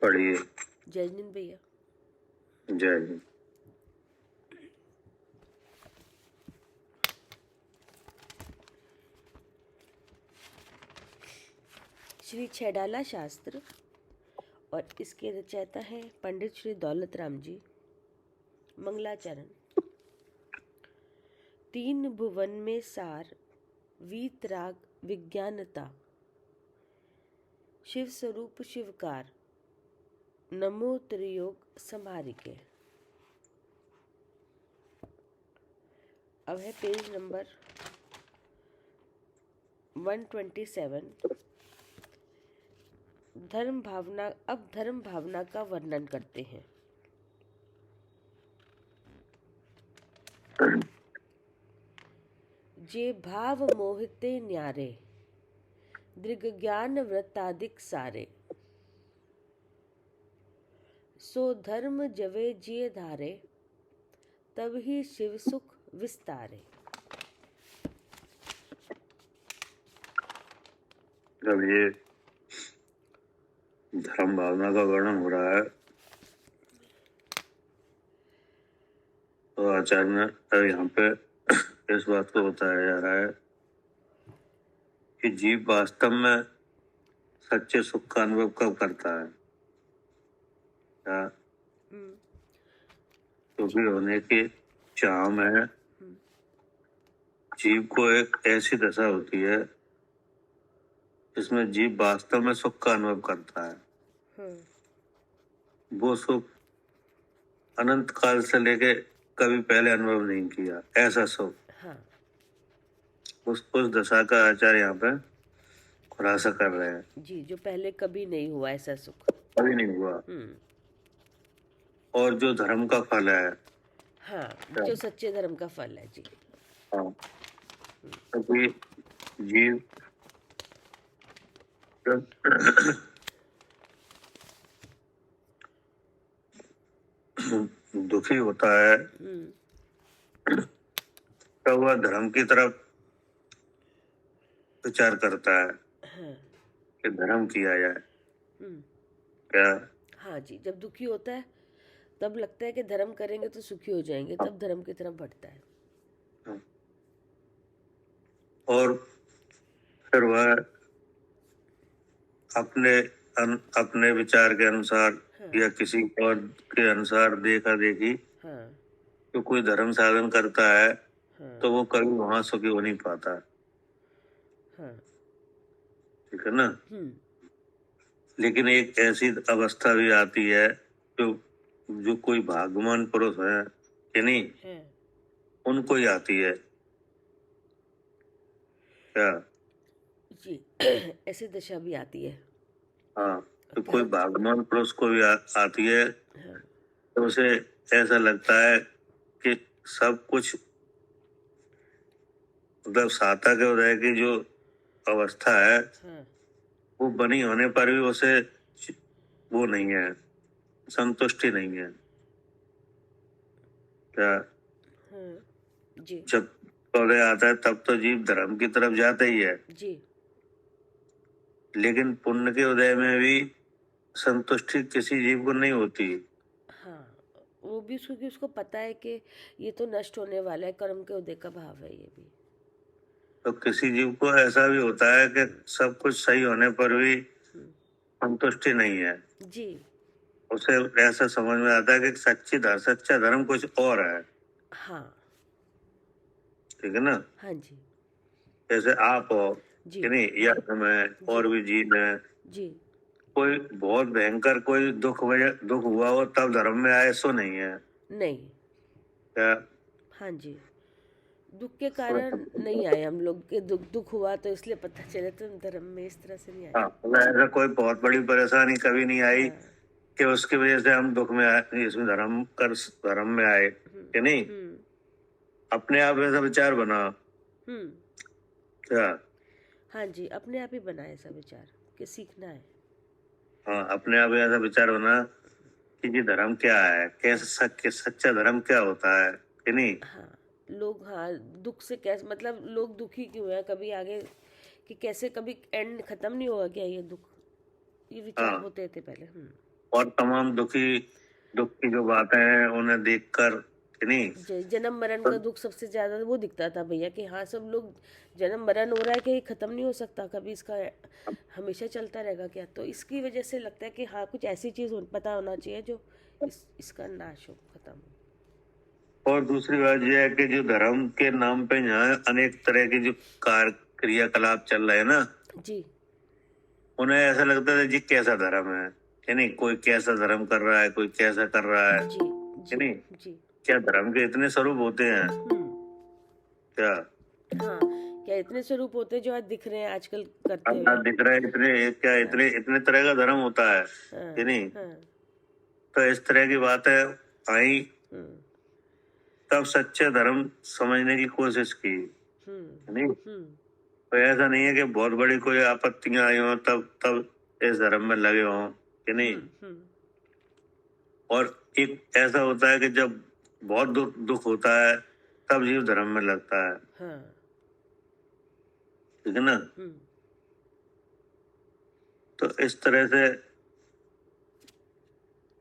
पढ़िए। जय हिंद भैया। जय हिंद। श्री छैडाला शास्त्र और इसके रचयिता हैं पंडित श्री दौलत राम जी। मंगलाचरण। तीन भुवन में सार वीतराग विज्ञानता, शिव स्वरूप शिवकार, नमो त्रियोग समारिके। अब है पेज नंबर 127। धर्म भावना। अब धर्म भावना का वर्णन करते हैं। जे भाव मोहिते न्यारे, दृग ज्ञान व्रतादिक सारे, सो धर्म जवे जिय धारे, तब ही शिव सुख विस्तारे। जब ये धर्म भावना का वर्णन हो रहा है तो आचार्य ने यहाँ पे इस बात को बताया जा रहा है कि जीव वास्तव में सच्चे सुख का अनुभव कब करता है। क्या सुखी होने की चाह में जीव को एक ऐसी दशा होती है जिसमें जीव वास्तव में सुख का अनुभव करता है। वो सुख अनंत काल से लेके कभी पहले अनुभव नहीं किया, ऐसा सुख। हाँ। उस दशा का आचार्य यहाँ पे खुलासा कर रहे हैं जी, जो पहले कभी नहीं हुआ ऐसा सुख, कभी नहीं हुआ। और जो धर्म का फल है, हाँ, जो सच्चे धर्म का फल है। जी हाँ, कभी जीव दुखी होता है तब वह धर्म की तरफ विचार करता है कि धर्म किया जाए। क्या? हाँ जी, जब दुखी होता है तब लगता है कि धर्म करेंगे तो सुखी हो जाएंगे, तब धर्म की तरफ बढ़ता है। और फिर वह अपने विचार के अनुसार या किसी और के अनुसार देखा देखी तो कोई धर्म साधन करता है तो वो कभी वहां सुखी हो नहीं पाता। ठीक है ना। लेकिन एक ऐसी अवस्था भी आती है जो कोई भाग्यवान पुरुष है कि नहीं, उनको ही आती है। क्या? जी, ऐसी दशा भी आती है। हाँ, तो कोई भाग्यवान पुरुष को भी आती है। तो उसे ऐसा लगता है कि सब कुछ मतलब साता के उदय की जो अवस्था है वो बनी होने पर भी उसे वो नहीं है, संतुष्टि नहीं है। क्या? जी। जब उदय आता है तब तो जीव धर्म की तरफ जाता ही है जी। लेकिन पुण्य के उदय में भी संतुष्टि किसी जीव को नहीं होती। हाँ, वो भी उसको पता है कि ये तो नष्ट होने वाला है, कर्म के उदय का भाव है ये भी। तो किसी जीव को ऐसा भी होता है कि सब कुछ सही होने पर भी संतुष्टि नहीं है। जी। उसे ऐसा समझ में आता है कि सच्चा धर्म कुछ और है। हाँ। ठीक है ना। हाँ जी। जैसे आप हो कि नहीं, या मैं और भी जीव है जी। कोई बहुत भयंकर कोई दुख हुआ हो तब धर्म में आए, सो नहीं है। नहीं। क्या? हाँ जी, दुख के कारण नहीं आए हम लोग के। दुख हुआ तो इसलिए पता चले, तो धर्म में इस तरह से नहीं आए। हाँ, ऐसा कोई बहुत बड़ी परेशानी कभी नहीं आई कि उसकी वजह से हम दुख में आए, इसमें धर्म में आए कि नहीं। अपने आप ऐसा विचार बना। क्या? हाँ जी, अपने आप ही बना ऐसा विचार कि सीखना है। हाँ, अपने आप ऐसा विचार बना कि ये धर्म क्या है, कैसे सच्चा धर्म क्या होता है कि नहीं। हाँ, लोग दुख से कैसे, मतलब लोग दुखी क्यों है, कभी आगे कि कैसे कभी एंड खत्म नहीं होगा क्या ये दुख, ये विचार होते थे पहले। और तमाम दुख की जो बातें हैं उन्हें देखकर नहीं, जन्म मरण का दुख सबसे ज्यादा वो दिखता था भैया कि हाँ सब लोग जन्म मरण हो रहा है कि खत्म नहीं हो सकता कभी, इसका हमेशा चलता रहेगा क्या, तो इसकी वजह से लगता है कि हाँ कुछ ऐसी चीज पता होना चाहिए जो इसका नाश हो, खत्म हो। और दूसरी बात यह है कि जो धर्म के नाम पे यहाँ अनेक तरह के जो क्रियाकलाप चल रहे हैं ना जी, उन्हें ऐसा लगता है जी कैसा धर्म है कि नहीं, कोई कैसा धर्म कर रहा है, कोई कैसा कर रहा है जी, कि जी, नहीं। जी, क्या धर्म के इतने स्वरूप होते हैं क्या? हाँ, क्या इतने स्वरूप होते हैं जो आज दिख रहे हैं आजकल करते अब दिख रहा है इतने, क्या इतने इतने तरह का धर्म होता है कि नहीं। तो इस तरह की बात है आई, तब सच्चे धर्म समझने की कोशिश की नहीं। तो ऐसा नहीं है कि बहुत बड़ी कोई आपत्तियां आई हो तब तब इस धर्म में लगे हों कि नहीं। और एक ऐसा होता है कि जब बहुत दुख होता है तब जीव धर्म में लगता है, ठीक है ना। तो इस तरह से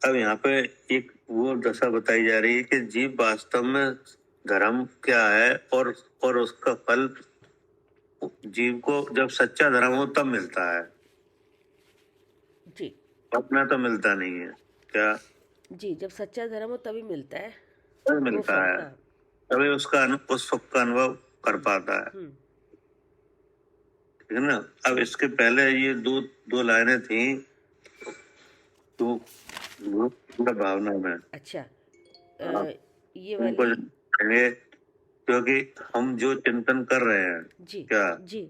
अब यहाँ पे एक वो दशा बताई जा रही है कि जीव वास्तव में धर्म क्या है और उसका फल जीव को जब सच्चा धर्म हो तब मिलता है जी, अपना तो मिलता नहीं है क्या जी, जब सच्चा धर्म हो तभी मिलता है, तभी मिलता है, तभी उसका उस सुख का अनुभव कर पाता है, ठीक है ना। अब इसके पहले ये दो लाइनें थी तो भावना में, अच्छा, ये उनको वाली क्योंकि हम जो चिंतन कर रहे हैं जी, क्या जी,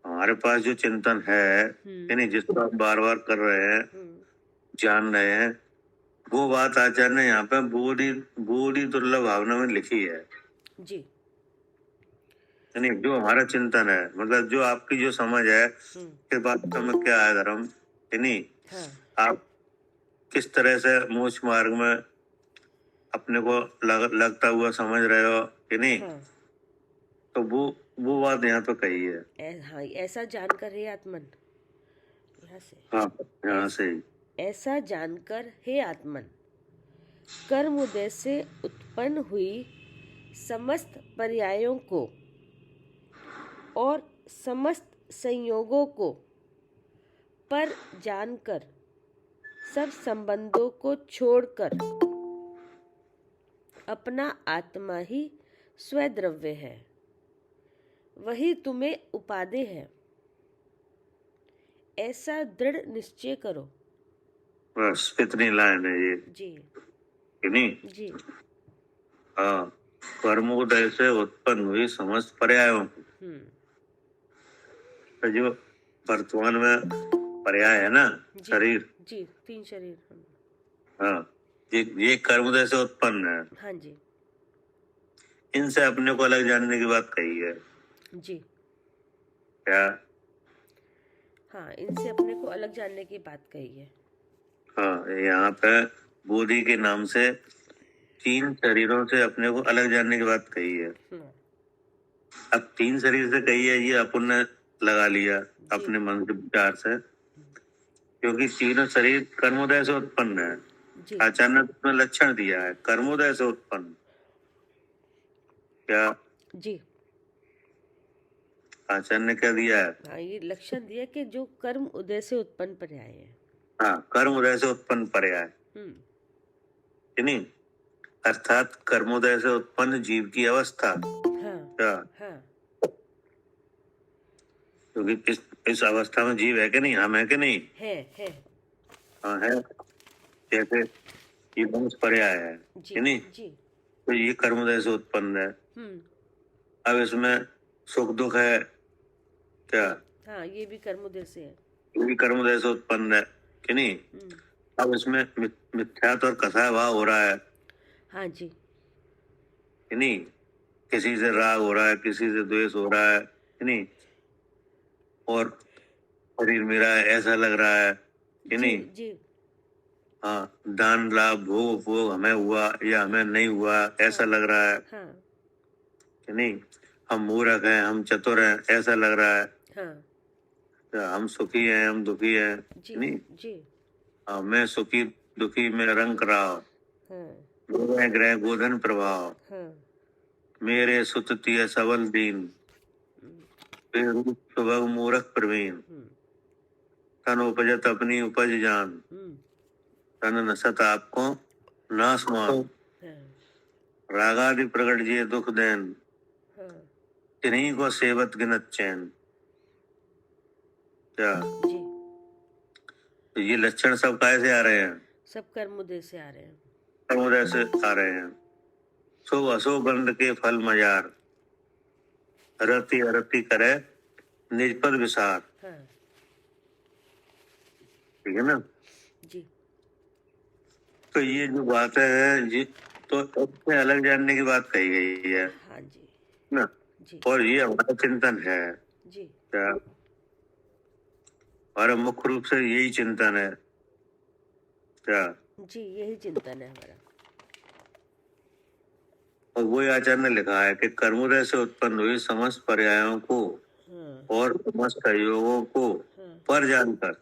हमारे पास जो चिंतन है यानी जिसको हम बार बार कर रहे हैं जान रहे हैं, वो बात आचार्य ने यहाँ पे बूढ़ी बूढ़ी दुर्लभ भावना में लिखी है जी, यानी जो हमारा चिंतन है, मतलब जो आपकी जो समझ है कि वास्तव में क्या है धर्म, यानी आप किस तरह से मोक्ष मार्ग में अपने को लगता हुआ समझ रहे हो कि नहीं। तो वो बात यहाँ पे कही है। हाँ, ऐसा जानकर हे आत्मन, यहाँ से ऐसा जानकर हे आत्मन, कर्म उदय से उत्पन्न हुई समस्त पर्यायों को और समस्त संयोगों को पर जानकर सब संबंधों को छोड़कर अपना आत्मा ही स्वद्रव्य है, वही तुम्हें उपादेय है, ऐसा दृढ़ निश्चय करो। बस इतनी लाइन है ये जी, नहीं जी, हाँ, कर्मोदय से उत्पन्न हुई समस्त पर्यायों तो जो वर्तमान में पर्याय है ना शरीर, जी, 3 शरीर, हाँ, ये कर्मोदय से उत्पन्न है। हाँ जी, इनसे अपने को अलग जानने की बात कही है जी, क्या? हाँ, इनसे अपने को अलग जानने की बात कही है। हाँ, यहाँ पे बोधि के नाम से 3 शरीरों से अपने को अलग जानने की बात कही है। अब 3 शरीर से कही है ये अपन ने लगा लिया अपने मन के विचार से, क्योंकि तीनों शरीर कर्मोदय से उत्पन्न है। आचार्य ने उसमें लक्षण दिया है कर्मोदय से उत्पन्न, क्या जी, आचार्य ने क्या दिया है? हाँ, ये लक्षण दिया कि जो कर्म उदय से उत्पन्न पर्याय है। हाँ, कर्म उदय से उत्पन्न पर्याय नहीं, अर्थात कर्मोदय से उत्पन्न जीव की अवस्था। क्या क्योंकि इस अवस्था में जीव है कि नहीं, हम है कि नहीं? है। हाँ है, जैसे ये वंश पर्याय है कि नहीं, तो ये कर्मोदय से उत्पन्न है। अब इसमें सुख दुख है क्या? हाँ, ये भी कर्मोदय से है, ये भी कर्मोदय से उत्पन्न है कि नहीं। अब इसमें मिथ्यात्व और कसाय भाव हो रहा है, हाँ जी, कि नहीं, किसी से राग हो रहा है, किसी से द्वेष हो रहा है कि नहीं, और शरीर मेरा है ऐसा लग रहा है कि नहीं। जी। हाँ, दान लाभ भोग उपभोग हमें हुआ या हमें नहीं हुआ ऐसा लग रहा है कि नहीं। हम मूर्ख हैं, हम चतुर हैं ऐसा लग रहा है, हम सुखी हैं, हम दुखी हैं कि नहीं। मैं सुखी दुखी में रंग राव, मेरे ग्रह गोधन प्रभाव, मेरे सुततीय सबल दीन, बेरूप सुभग मूरख प्रवीण, तन उपजत अपनी उपज जान, तन नसत आपको नाश मान, रागादि प्रगट जिए दुख देन, तिन्हीं को सेवत गिनत चैन। क्या तो ये लक्षण सब कैसे आ रहे हैं? सब कर्मोदय से आ रहे हैं। कर्मोदय से आ रहे हैं। सो असो गंध के फल मजार, रति अरति करे निज पद विसार। ठीक है ना जी। तो ये जो बात है ये तो सबसे अलग जानने की बात कही गई है। हाँ जी ना जी। और ये हमारा चिंतन है जी। क्या? हमारा मुख्य रूप से यही चिंतन है क्या? जी यही चिंतन है हमारा। और वही आचार्य ने लिखा है कि कर्मोदय से उत्पन्न हुई समस्त पर्यायों को और समस्त संयोगों को पर जानकर,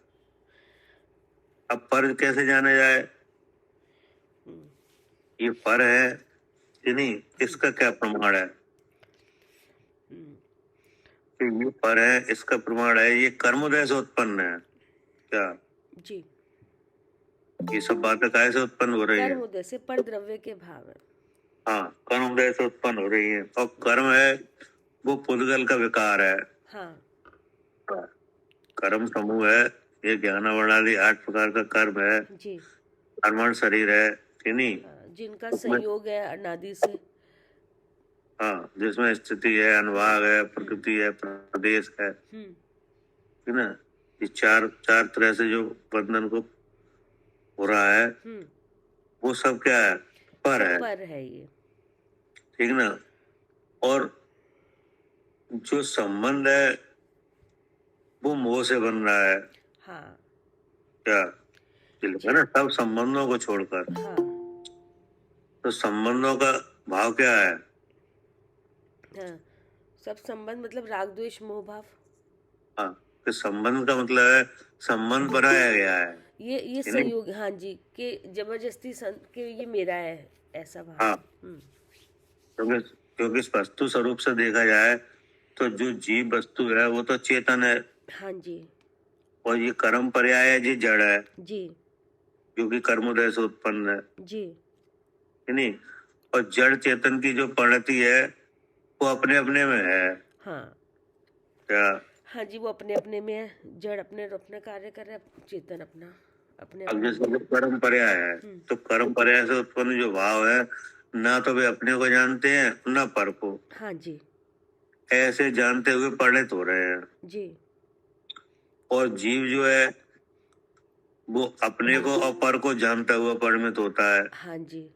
अब पर कैसे जाना जाए? ये पर है कि नहीं, इसका क्या प्रमाण है? कि ये पर है, इसका प्रमाण है ये कर्मोदय से उत्पन्न है क्या? जी। ये सब बातें काय से उत्पन्न हो रही है? कर्मोदय से, पर द्रव्य के भाव है। हाँ, कर्मोदय से उत्पन्न हो रही है। और कर्म है वो पुद्गल का विकार है। हाँ। कर्म समूह है, ये ज्ञान वर्णादि 8 प्रकार का कर्म है जी। कर्मण शरीर है कि नहीं? जिनका संयोग है अनादि से। हाँ, जिसमें स्थिति है, अनुभाग है, प्रकृति है, प्रदेश है, ठीक ना? ये चार तरह से जो बंधन को हो रहा है वो सब क्या है? पर है। पर है ये, ठीक ना? और जो संबंध है वो मोह से बन रहा है। हाँ। क्या है ना? सब संबंधों को छोड़कर। हाँ। तो संबंधों का भाव क्या है? हाँ, सब संबंध मतलब राग द्वेष मोह भाव। हाँ, तो संबंध का मतलब है संबंध बनाया गया है। ये संयोग, हाँ जी, के जबरदस्ती के ये मेरा है ऐसा भाव। हाँ, क्योंकि इस वस्तु स्वरूप से देखा जाए तो जो जीव वस्तु है वो तो चेतन है। हाँ जी। और ये कर्म पर्याय है, ये जड़ है जी, जो कि कर्मोदय से उत्पन्न है जी। नहीं? और जड़ चेतन की जो परिणति है वो अपने अपने में है। हाँ। क्या? हाँ जी, वो अपने अपने में है। जड़ अपने अपने कार्य कर रहा है, चेतन अपना अपने। अब जैसे कर्म पर्याय है तो कर्म पर्याय से उत्पन्न जो भाव है ना तो वे अपने को जानते हैं ना पर को। हाँ जी। ऐसे जानते हुए परिणत हो रहे हैं जी। और जीव जो है वो अपने को और पर को जानता हुआ परिणत होता है। हाँ जी।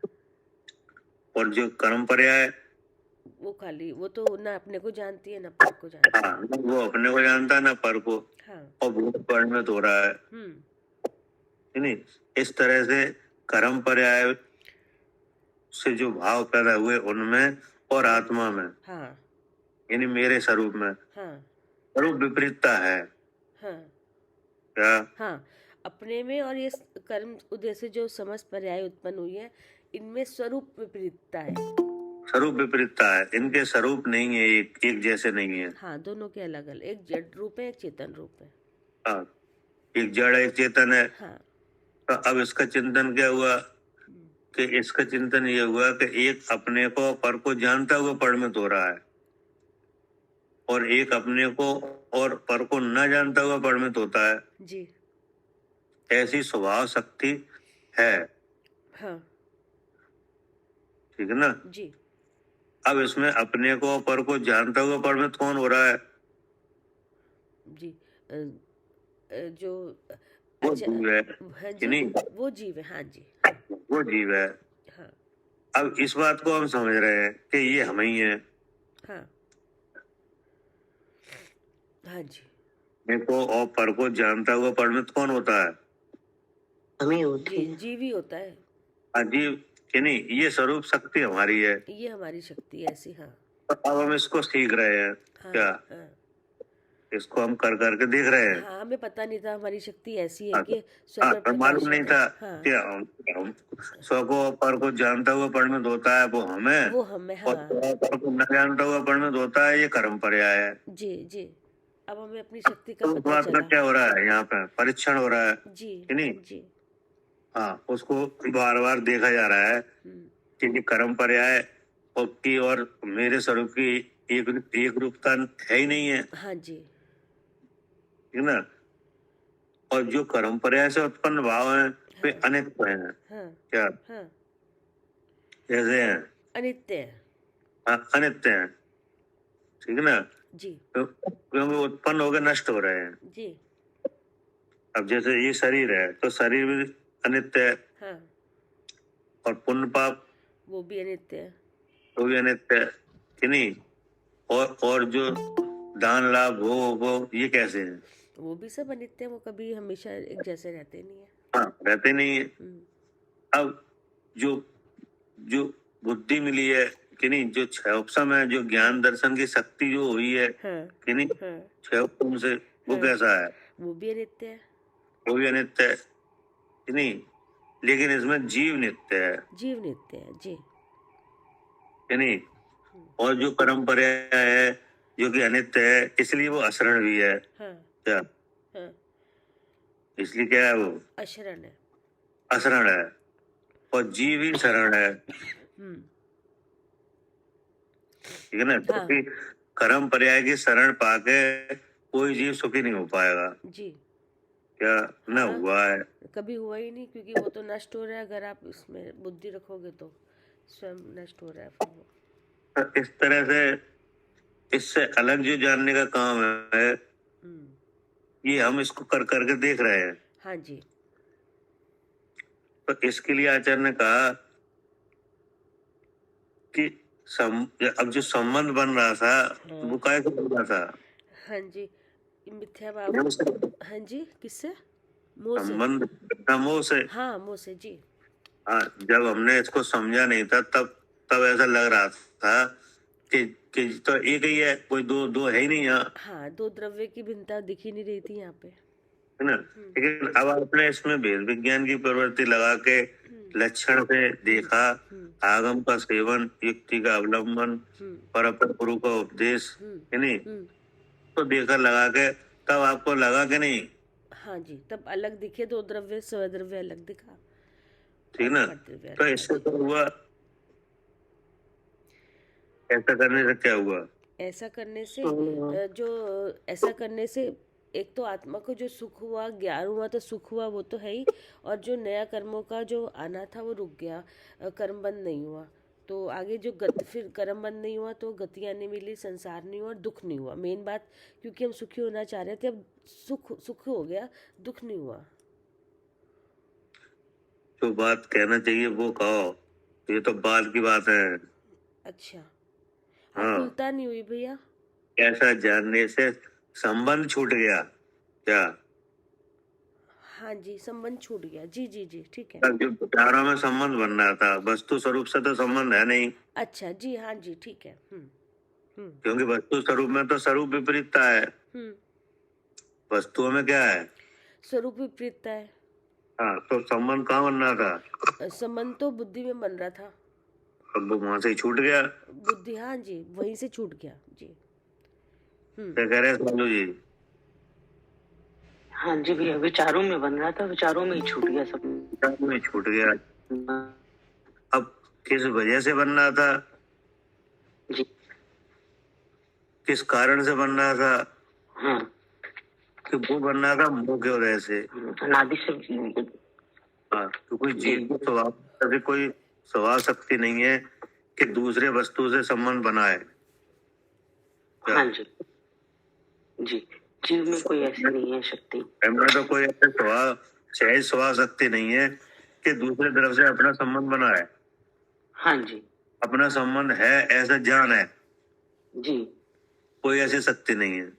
और जो कर्म पर्याय वो खाली, वो तो ना अपने को जानती है ना पर को जानती है। हाँ, वो अपने को जानता है ना पर को। हाँ। और वो परिणत हो रहा है नहीं? इस तरह से कर्म पर्याय से जो भाव पैदा हुए उनमें और आत्मा में, हाँ। यानी मेरे स्वरूप में, हाँ। स्वरूप विपरीतता है। हाँ। क्या? हाँ, अपने में और ये कर्म उदय से जो समस्त पर्याय उत्पन्न हुई है इनमें स्वरूप विपरीतता है। स्वरूप विपरीतता है, इनके स्वरूप नहीं है, एक जैसे नहीं है। हाँ, दोनों के अलग अलग, एक जड़ रूप है, एक चेतन रूप है। हाँ, एक जड़ एक चेतन है। हाँ। तो अब इसका चिंतन क्या हुआ कि इसका चिंतन ये हुआ कि एक अपने को पर को जानता हुआ परिणत हो रहा है और एक अपने को और पर को न जानता हुआ परिणत होता है जी। ऐसी स्वभाव शक्ति है। हाँ। ठीक है ना जी। अब इसमें अपने को पर को जानता हुआ परिणत कौन हो रहा है? जी। जो वो जीव है। हाँ कि जी, नहीं? वो जीव है। हाँ जी। वो जीव है। हाँ। अब इस बात को हम समझ रहे हैं कि ये हम ही है। हाँ। हाँ जी। अपने को और पर को जानता हुआ परिणत कौन होता है? हम ही होते हैं। जीव ही होता है। अजीब कि नहीं? ये स्वरूप शक्ति हमारी है। ये हमारी शक्ति ऐसी। हाँ। अब हम इसको सीख रहे हैं। हाँ। क्या? हाँ। इसको हम कर करके देख रहे हैं। हाँ, हमें पता नहीं था हमारी शक्ति ऐसी है कि मालूम नहीं था हाँ, कि हम स्व को पर को जानता हुआ परिणत होता है वो हमें, वो हमें, और हाँ स्व पर को न जानता हुआ परिणत होता है, ये कर्म पर्याय है। जी जी। अब हमें अपनी शक्ति का तो पता बात का चला। क्या हो रहा है यहाँ पे, परीक्षण हो रहा है जी कि नहीं। जी। हाँ, उसको बार बार देखा जा रहा है कि ये कर्म पर्याय और मेरे स्वरूप की एक रूपता है ही नहीं है, हाँ जी। ठीक ना। और जो कर्म पर्याय से उत्पन्न भाव है वे हाँ, अनित्य हैं। हाँ क्या हाँ, कैसे हैं? अनित्य है। अनित्य हैं, ठीक है ना। जी क्योंकि उत्पन्न हो गए नष्ट हो रहे हैं। जी। अब जैसे ये शरीर है तो शरीर भी अनित्य है, हाँ, और पुण्य पाप वो भी अनित्य है। वो भी अनित्य है कि नहीं। और जो दान लाभ वो ये कैसे हैं? वो भी सब अनित्य है, वो कभी हमेशा एक जैसे रहते नहीं है। हाँ, रहते नहीं है। अब जो जो बुद्धि मिली है कि नहीं, जो छह उपशम है, जो ज्ञान दर्शन की शक्ति जो हुई है हाँ कि नहीं, हाँ, छह उपशम से वो हाँ, कैसा है? वो भी अनित्य है। वो भी अनित्य है कि नहीं। लेकिन इसमें जीव नित्य है जीव नित्य है जी। कि नहीं। और जो कर्म पर्याय है जो कि अनित्य है, इसलिए वो अशरण भी है। हाँ क्या हाँ, इसलिए क्या है? वो अशरण है। अशरण है, और जीव ही शरण है, ठीक है ना। हाँ क्योंकि कर्म पर्याय की शरण पाके कोई जीव सुखी नहीं हो पाएगा। जी। क्या न हाँ, हुआ है? कभी हुआ ही नहीं, क्योंकि वो तो नष्ट हो रहा है। अगर आप इसमें बुद्धि रखोगे तो स्वयं नष्ट हो रहा है फिर वो। तो इस तरह से इससे अलग जो जानने का काम है, ये हम इसको कर करके देख रहे हैं। हाँ जी। तो इसके लिए आचार्य ने कहा कि अब जो संबंध बन रहा था वो काय से बन रहा था? हाँ जी, मिथ्या भाव। हाँ जी, किससे? मोह से। संबंध मोह से। हाँ, मोह से जी। हाँ, जब हमने इसको समझा नहीं था तब तब ऐसा लग रहा था कि तो एक ही है, कोई दो दो है ही नहीं यहाँ, हाँ, दो द्रव्य की भिन्नता दिख ही नहीं रही थी यहाँ पे, है ना। लेकिन अब आपने इसमें भेद विज्ञान की प्रवृत्ति लगा के लक्षण से देखा, आगम का सेवन, युक्ति का अवलंबन, परपर गुरु का उपदेश, है नहीं, तो देखा लगा के तब आपको लगा कि नहीं। हाँ जी, तब अलग दिखे दो द्रव्य, स्वद्रव्य अलग दिखा, ठीक ना। तो इससे तो हुआ, ऐसा करने से क्या हुआ? ऐसा करने से ऐसा करने से एक तो आत्मा को जो सुख हुआ, ज्ञान हुआ, तो सुख हुआ वो तो है ही। और जो नया कर्मों का जो आना था वो रुक गया, कर्म बंद नहीं हुआ। तो आगे जो फिर कर्म बंद नहीं हुआ तो गतियाँ नहीं मिली, संसार नहीं हुआ और दुख नहीं हुआ। मेन बात, क्योंकि हम सुखी होना चाह रहे थे, अब सुख हो गया, दुख नहीं हुआ। जो बात कहना चाहिए वो कहो, ये तो बात की बात है। अच्छा, हाँ, आकुलता नहीं हुई भैया? ऐसा जानने से संबंध छूट गया क्या? हाँ जी, संबंध छूट गया। जी जी जी, ठीक है। जो विचारों में संबंध बन रहा था, वस्तु स्वरूप से तो संबंध है नहीं। अच्छा जी, हाँ जी, ठीक है। क्योंकि वस्तु स्वरूप में तो स्वरूप विपरीतता है, वस्तुओं में क्या है? स्वरूप विपरीतता है। हाँ, तो संबंध कहाँ बन रहा था? संबंध तो बुद्धि में बन रहा था। अब वो वहां से ही छूट गया। बुद्धि, हाँ जी, वहीं से छूट गया जी। क्या कह रहे हैं समझो जी? हाँ जी भैया, विचारों में बन रहा था, विचारों में ही छूट गया, सब विचारों में छूट गया। अब किस वजह से बन रहा था जी, किस कारण से बन रहा था? हाँ, कि वो बन रहा था मोह की वजह से। अनादि से। हाँ, तो कोई जीव को स्वभाव शक्ति नहीं है कि दूसरे वस्तु से संबंध बनाए। हाँ जी जी, जीव में कोई ऐसी नहीं है शक्ति। में तो कोई ऐसे सहज स्वभाव शक्ति नहीं है कि दूसरे तरफ से अपना संबंध बनाए। हाँ जी, अपना संबंध है ऐसा जान है जी, कोई ऐसी शक्ति नहीं है,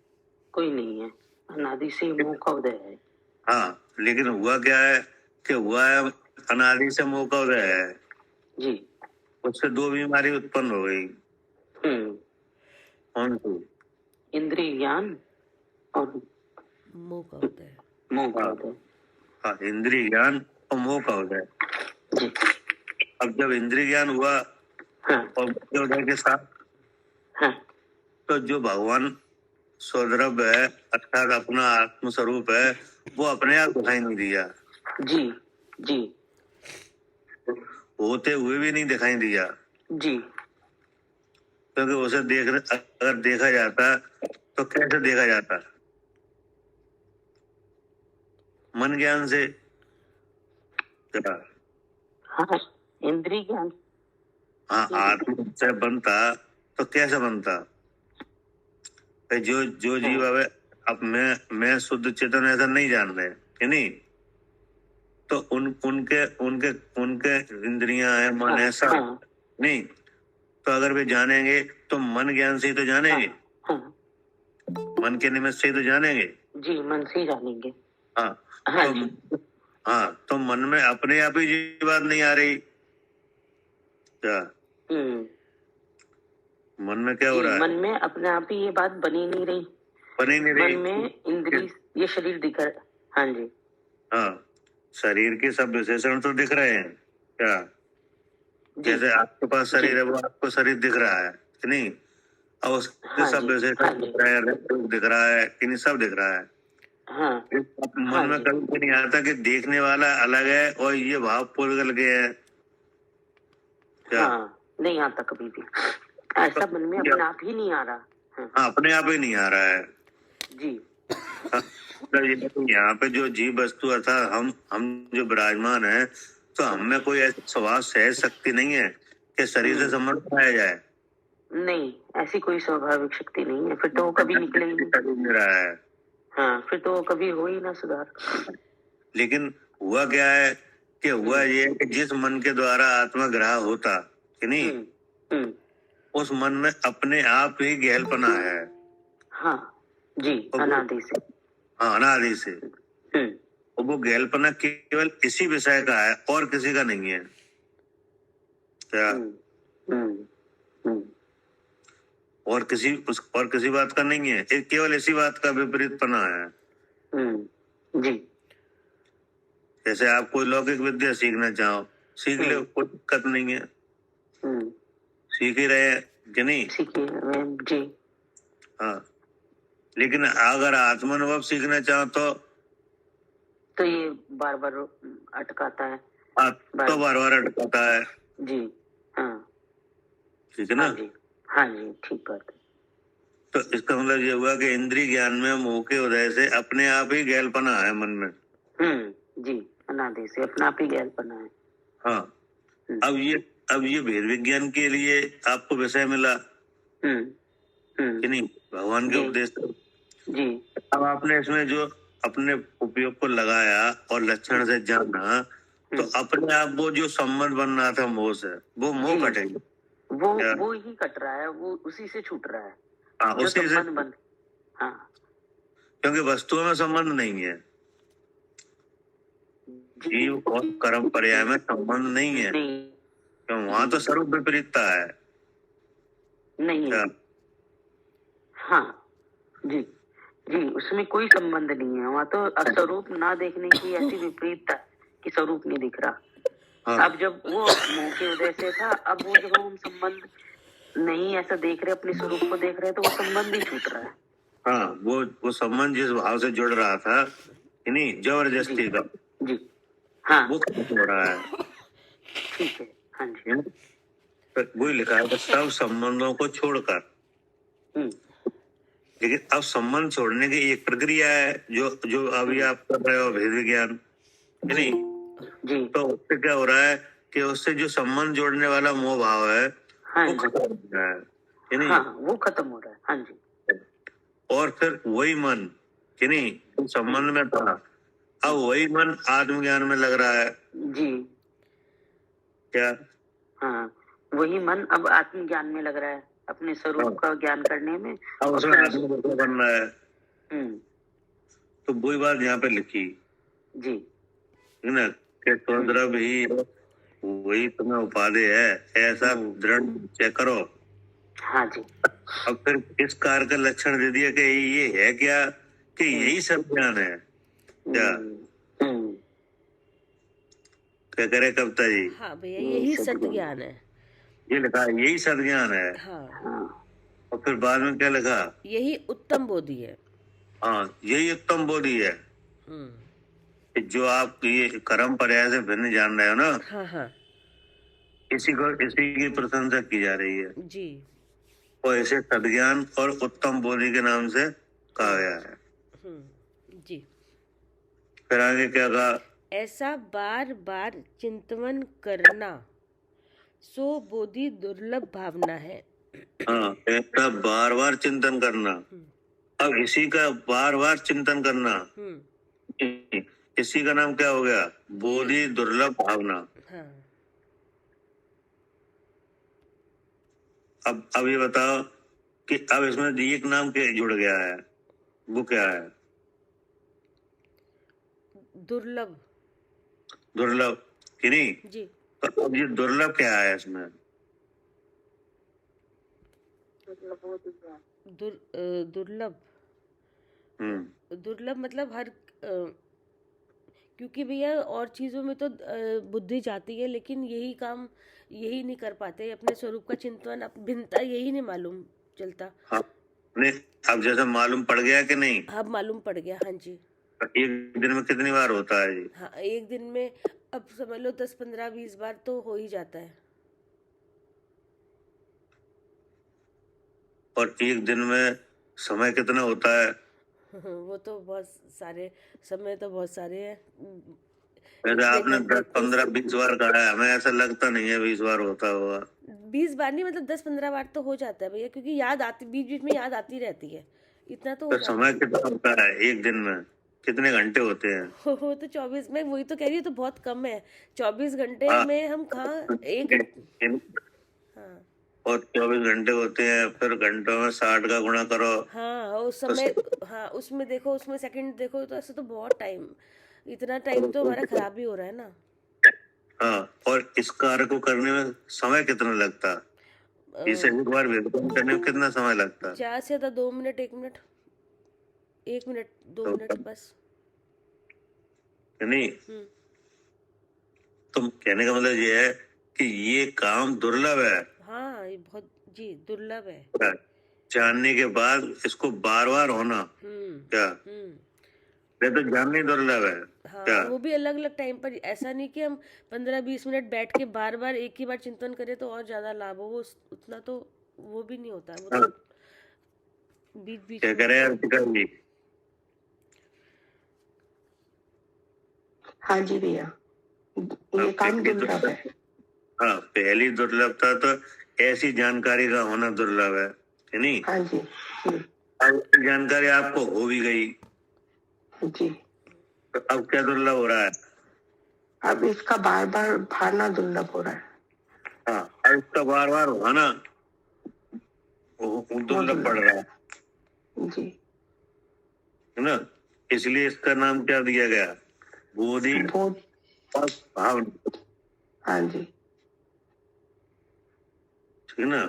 कोई नहीं है। अनादि से मोह का उदय है। हाँ, लेकिन हुआ क्या है कि हुआ है अनादि से मोह का उदय है जी, उससे दो बीमारी उत्पन्न हो गई। कौन सी? इंद्रिय ज्ञान और मोह का होता है। मोह का होता है। हाँ, इंद्रिय ज्ञान और मोह का होता है। जी। अब जब इंद्रिय ज्ञान हुआ हाँ और मोह के साथ, हाँ तो जो भगवान स्वद्रव्य है अर्थात अपना आत्म स्वरूप है, वो अपने आप दिखाई नहीं दिया। जी जी होते हुए भी नहीं दिखाई दिया, जी क्योंकि उसे अगर देखा जाता तो कैसे देखा जाता? मन ज्ञान से। क्या? हाँ, इंद्रिय ज्ञान। हाँ, आत्म से बनता तो कैसे बनता? जो जो जीव अब मैं शुद्ध चेतन ऐसा नहीं जान रहे कि नहीं, तो उनके उनके उनके इंद्रियां है, मन है, सब नहीं। तो अगर वे जानेंगे तो मन ज्ञान से ही तो जानेंगे, मन के निमित्त से ही तो जानेंगे। जी, मन से ही जानेंगे। हाँ, हाँ तो जी। तो मन में अपने आप ही ये बात नहीं आ रही क्या? मन में क्या हो रहा है? मन में अपने आप ही ये बात बनी नहीं रही, बनी नहीं रही। मन में इंद्रिय, ये शरीर दिख रहा है। हाँ जी। हाँ, शरीर के सब विशेषण तो दिख रहे हैं क्या? जैसे आपके पास शरीर है, वो आपको शरीर दिख रहा है कि नहीं? और उसके सब विशेषण दिख रहे हैं, रूप दिख रहा है कि नहीं? सब दिख रहा है। हाँ मन में कभी भी नहीं आता कि देखने वाला अलग है और ये भाव पूर्वगल के है क्या? हाँ, नहीं आता कभी भी ऐसा, मन में अपने आप ही नहीं आ रहा। हाँ, अपने आप ही नहीं आ रहा है जी। यहाँ पे जो जीव वस्तु अर्थात हम जो विराजमान है, तो हम में कोई ऐसी स्वभाव सहज शक्ति नहीं है कि शरीर से संबंध बनाया जाए। नहीं, ऐसी कोई स्वाभाविक शक्ति नहीं है, फिर तो वो कभी निकले ही नहीं रहा है। हाँ, फिर तो वो कभी हो ही ना सुधार। लेकिन हुआ क्या है कि हुआ ये कि जिस मन के द्वारा आत्मग्रह होता कि नहीं, उस मन में अपने आप ही गहलपना है। हाँ जी, अनादि से। हाँ, अनादि से। और वो गहलपना केवल इसी विषय का है और किसी का नहीं है क्या? और किसी बात का नहीं है, केवल इसी बात का विपरीतपना है। जी। जैसे आप कोई लौकिक विद्या सीखना चाहो, सीख ले, कोई दिक्कत नहीं है, सीख ही रहे कि नहीं? जी। हाँ, लेकिन अगर आत्मानुभव सीखना चाहो तो ये बार बार अटकाता है। तो बार बार अटकाता है। जी। हाँ, ठीक है ना? हाँ जी, ठीक बात है। तो इसका मतलब ये हुआ कि इंद्रिय ज्ञान में मोह के उदय से अपने आप ही गैलपना है मन में। जी, अनादि से अपना आप ही गैलपना है। हाँ, अब ये वेद विज्ञान के लिए आपको विषय मिला कि नहीं, भगवान के उपदेश जी। अब आपने इसमें जो अपने उपयोग को लगाया और लक्षण से जाना, तो अपने आप वो जो संबंध बन रहा था मोह से, वो मोह कटेगा। वो ही कट रहा है, वो उसी से छूट रहा है। हाँ, उसी से। हाँ, क्योंकि वस्तुओं में संबंध नहीं है, जीव और कर्म पर्याय में संबंध नहीं है, क्यों? वहां तो स्वरूप विपरीतता है नहीं है। हाँ जी जी, उसमें कोई संबंध नहीं है, वहाँ तो स्वरूप ना देखने की ऐसी विपरीतता कि स्वरूप नहीं दिख रहा। हाँ। अब जब वो मोह के उदय से था, अब वो जब हम संबंध नहीं ऐसा देख रहे, अपने स्वरूप को देख रहे, तो वो संबंध ही छूट रहा है। हाँ, वो संबंध जिस भाव से जुड़ रहा था नहीं, जबरदस्ती का जी। हाँ, वो खत्म हो रहा है। ठीक है। हाँ जी, तो वही लिखा है, सब संबंधों को छोड़कर। लेकिन अब संबंध छोड़ने की एक प्रक्रिया है जो अभी आप कर रहे हो, भेद विज्ञान है नहीं जी। तो उससे क्या हो रहा है कि उससे जो संबंध जोड़ने वाला मोह भाव है, वो खत्म हो रहा है नहीं? हाँ, वो खत्म हो रहा है। हाँ जी। और फिर वही मन कि नहीं संबंध में था, अब वही मन आत्मज्ञान में लग रहा है जी। क्या? हाँ, वही मन अब आत्मज्ञान में लग रहा है, अपने स्वरूप का ज्ञान करने में। अब उसमें आत्मज्ञान बन रहा है। तो वही बात यहाँ पे लिखी जी, है ना, कि स्वद्रव्य ही वही तुम्हें उपाधि है, ऐसा दृढ़ निश्चय करो। हाँ जी। अब फिर इस कार्य का लक्षण दे दिया कि ये है क्या कि यही सब ज्ञान है क्या? क्या करे कविता जी? हाँ भैया, यही सत्य ज्ञान है। ये लिखा यही सत्य ज्ञान है। हाँ, और फिर बाद में क्या लिखा? यही उत्तम बोधि है। हाँ, यही उत्तम बोधि है कि जो आप ये कर्म पर्याय से भिन्न जान रहे हो ना, हाँ हाँ इसी की प्रशंसा की जा रही है जी। और इसे सद्ज्ञान और उत्तम बोधि के नाम से कहा गया है। जी। फिर आगे क्या कहा? ऐसा बार बार चिंतन करना सो बोधि दुर्लभ भावना है। हाँ, ऐसा बार बार चिंतन करना। अब इसी का बार बार चिंतन करना, इसी का नाम क्या हो गया? बोधि दुर्लभ भावना। हाँ। अब ये बताओ कि अब इसमें एक नाम के जुड़ गया है, वो क्या है? दुर्लभ। दुर्लभ कि नहीं जी। तो अब ये दुर्लभ क्या है इसमें? दुर्लभ। दुर्लभ मतलब हर क्योंकि भैया और चीजों में तो बुद्धि जाती है, लेकिन यही काम यही नहीं कर पाते, अपने स्वरूप का चिंतन भिन्नता यही नहीं मालूम चलता। हाँ, नहीं, अब जैसे मालूम पड़ गया कि नहीं? अब मालूम पड़ गया। हाँ जी। एक दिन में कितनी बार होता है जी? हाँ, एक दिन में अब समझ लो 10 15 20 बार तो हो ही जाता है। और एक दिन में समय कितना होता है? वो तो बहुत सारे समय तो बहुत सारे हैं। वैसे आपने 10 15 20 बार कहा है, हमें ऐसा लगता नहीं है 20 बार होता होगा। 20 बार नहीं, मतलब 10 15 बार तो हो जाता है भैया, क्योंकि याद आती, बीच बीच में याद आती रहती है। इतना तो हो जाता समय कितना होता है एक दिन में? कितने घंटे होते हैं? वो तो 24 में, वही तो कह रही हूँ, तो बहुत कम है। 24 घंटे हाँ। में हम कहाँ एक। हाँ। और 24 घंटे होते हैं, फिर घंटों में 60 का गुणा करो। हाँ, उस समय हाँ उसमें देखो, उसमें सेकंड देखो, तो ऐसे तो बहुत टाइम, इतना टाइम तो हमारा खराब ही हो रहा है ना। हाँ, और इस कार्य को करने में समय कितना लगता? इसे एक बार विवेचन करने में कितना समय लगता? ज्यादा से ज्यादा 2 मिनट, 1 मिनट, 1 मिनट 2 मिनट बस। नहीं, तुम कहने का मतलब ये है कि ये काम दुर्लभ है। हाँ, ये बहुत जी दुर्लभ है। जानने के बाद इसको बार बार होना क्या? ये तो जानने दुर्लभ है। हाँ, क्या? वो भी अलग अलग टाइम पर। ऐसा नहीं कि हम 15-20 मिनट बैठ के बार बार एक ही बार चिंतन करें तो और ज्यादा लाभ हो, वो उतना तो वो भी नहीं होता। वो तो बीच बीच क्या करे अर्पिता जी? हाँ जी भैया, ये काम दुर्लभ है। हाँ, पहली दुर्लभता तो ऐसी जानकारी का होना दुर्लभ है नहीं? हाँ जी। जानकारी आपको हो भी गई जी, तो अब क्या दुर्लभ हो रहा है? अब इसका बार बार भाना दुर्लभ हो रहा है। हाँ, अब इसका बार बार होना दुर्लभ पड़ रहा है जी, है ना? इसलिए इसका नाम क्या दिया गया? बोधि और भावना। हाँ जी, ठीक ना?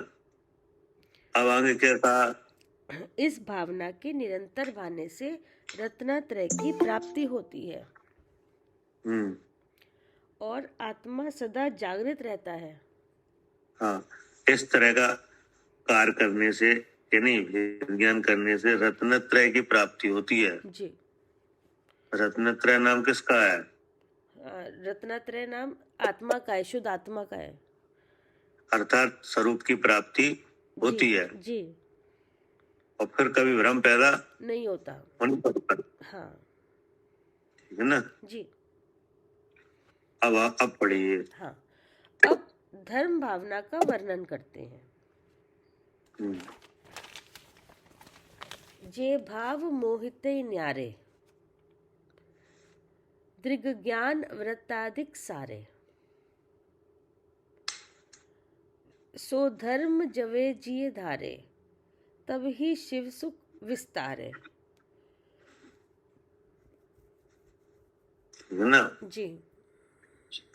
अब आगे क्या कहा? इस भावना के निरंतर भाने से रत्नत्रय की प्राप्ति होती है और आत्मा सदा जागृत रहता है। हाँ, इस तरह का कार्य करने से यानी विज्ञान करने से रत्नत्रय की प्राप्ति होती है जी। रत्नत्रय नाम किसका है? रत्नत्रय नाम आत्मा का है, शुद्ध आत्मा का है। अर्थात स्वरूप की प्राप्ति होती है जी। और फिर कभी भ्रम पैदा नहीं होता। हाँ, ठीक है ना जी। अब पढ़िए। हाँ, अब धर्म भावना का वर्णन करते हैं। जे भाव मोहिते न्यारे, दृग ज्ञान व्रताधिक सारे, सो धर्म जवे जिये धारे, तब ही शिव सुख विस्तारे। है ना जी।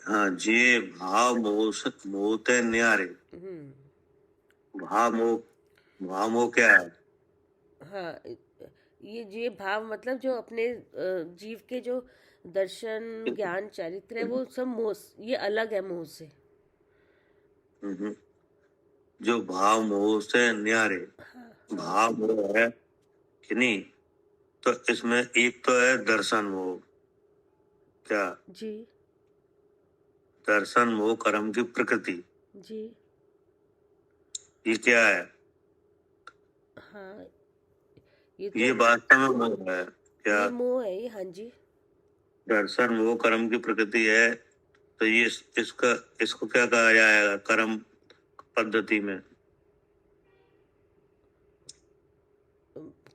हाँ, जे भाव मोहते न्यारे। भाव मोह क्या है? हाँ, ये भाव मतलब जो अपने जीव के जो दर्शन ज्ञान चरित्र है वो सब मोह, ये अलग है मोह से। हम्म, जो भाव मोह से न्यारे, भाव मोह है कि नहीं, तो इसमें एक तो है दर्शन मोह। क्या? जी दर्शन मोह कर्म की प्रकृति, जी ये क्या है? हाँ, ये ये तो वास्तव में मोह है। क्या? ये मोह है ये, हाँ जी। दर्शन मोह कर्म की प्रकृति है, तो ये इसको क्या कहा जाएगा कर्म पद्धति में?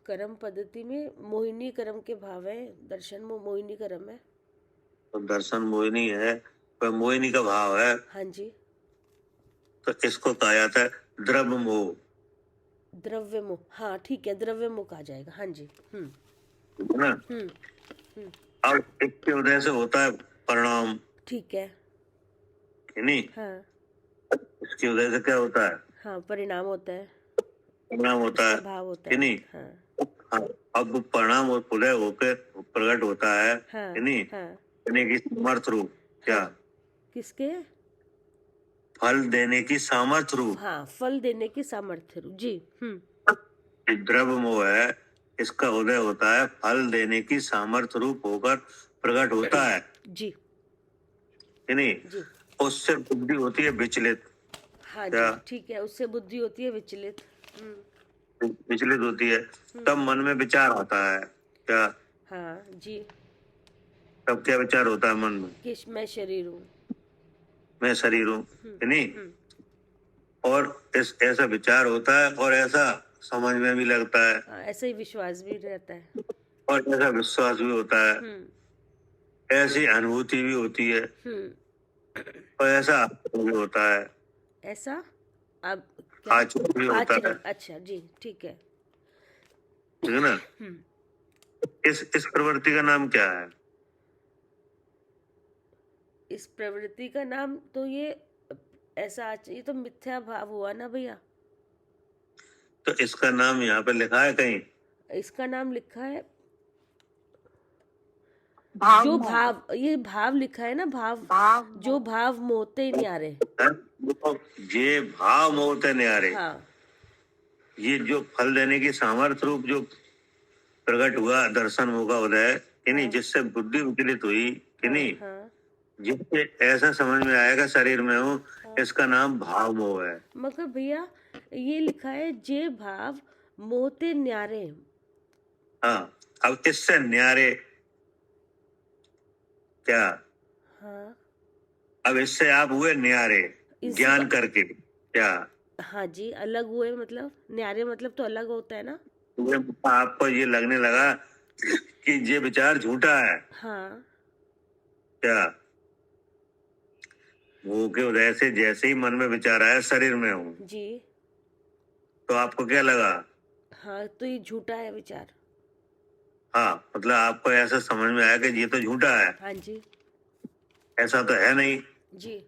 कर्म पद्धति में मोहिनी कर्म के भाव है, दर्शन मोहिनी कर्म है। तो दर्शन मोहिनी है, पर मोहिनी का भाव है, हाँ जी। तो इसको कहा जाता है द्रव्य मोह। द्रव्य मोह, हाँ ठीक है, द्रव्य मोह कहा जाएगा, हाँ जी। है ना? हम्म और इसके वजह से होता है परिणाम, ठीक है। नहीं? हाँ इसकी वजह से क्या होता है? हाँ, परिणाम होता है, परिणाम होता है, भाव होता कि है। नहीं? हाँ हाँ, अब वो परिणाम उदय होकर प्रकट होता है, हाँ कि नहीं? हाँ यानी कि समर्थ रूप। क्या? किसके? फल देने की सामर्थ्य रूप। हाँ, फल देने की सामर्थ्य रूप, जी। ये द्रव्य मोह है, इसका उदय होता है फल देने की सामर्थ्य रूप होकर प्रकट होता है, जी कि नहीं? जी उससे बुद्धि होती है विचलित। हाँ क्या? जी, ठीक है, उससे बुद्धि होती है विचलित। विचलित होती है, तब मन में विचार आता है। क्या? हाँ जी, तब क्या विचार होता है मन में? कि मैं शरीर हूँ। मैं शरीर हूँ, कि नहीं? और ऐसा विचार होता है, और ऐसा समझ में भी लगता है, हाँ, ऐसा ही विश्वास भी रहता है। और ऐसा विश्वास भी होता है, ऐसी अनुभूति भी होती है, और ऐसा भी होता है, ऐसा अब क्या? आचरण भी होता है, आचरण, अच्छा जी, ठीक है। ठीक है ना? इस प्रवृत्ति का नाम क्या है? इस प्रवृत्ति का नाम तो ये ऐसा ये तो मिथ्या भाव हुआ ना भैया। तो इसका नाम यहाँ पे लिखा है कहीं? इसका नाम लिखा है भाव जो मोह। भाव, ये भाव लिखा है ना, भाव भाव जो भाव मोहते न्यारे। ये भाव मोहते न्यारे, हाँ ये जो फल देने की सामर्थ्य रूप जो प्रकट हुआ दर्शन होगा उदय, कि नहीं? जिससे बुद्धि विचलित हुई, कि नहीं? जिससे ऐसा समझ में आएगा शरीर में हूँ, इसका नाम भाव मोह है। मगर भैया ये लिखा है जे भाव मोहते न्यारे। हाँ, अब इससे न्यारे क्या? हाँ, अब इससे आप हुए न्यारे ज्ञान करके। क्या? हाँ जी, अलग हुए, मतलब न्यारे मतलब तो अलग होता है ना। आपको ये लगने लगा कि ये विचार झूठा है। हाँ क्या? वो के उदय से जैसे ही मन में विचार आया शरीर में हूँ, जी, तो आपको क्या लगा? हाँ, तो ये झूठा है विचार। हाँ, मतलब आपको ऐसा समझ में आया कि ये तो झूठा है, हाँ जी ऐसा तो है नहीं। जी।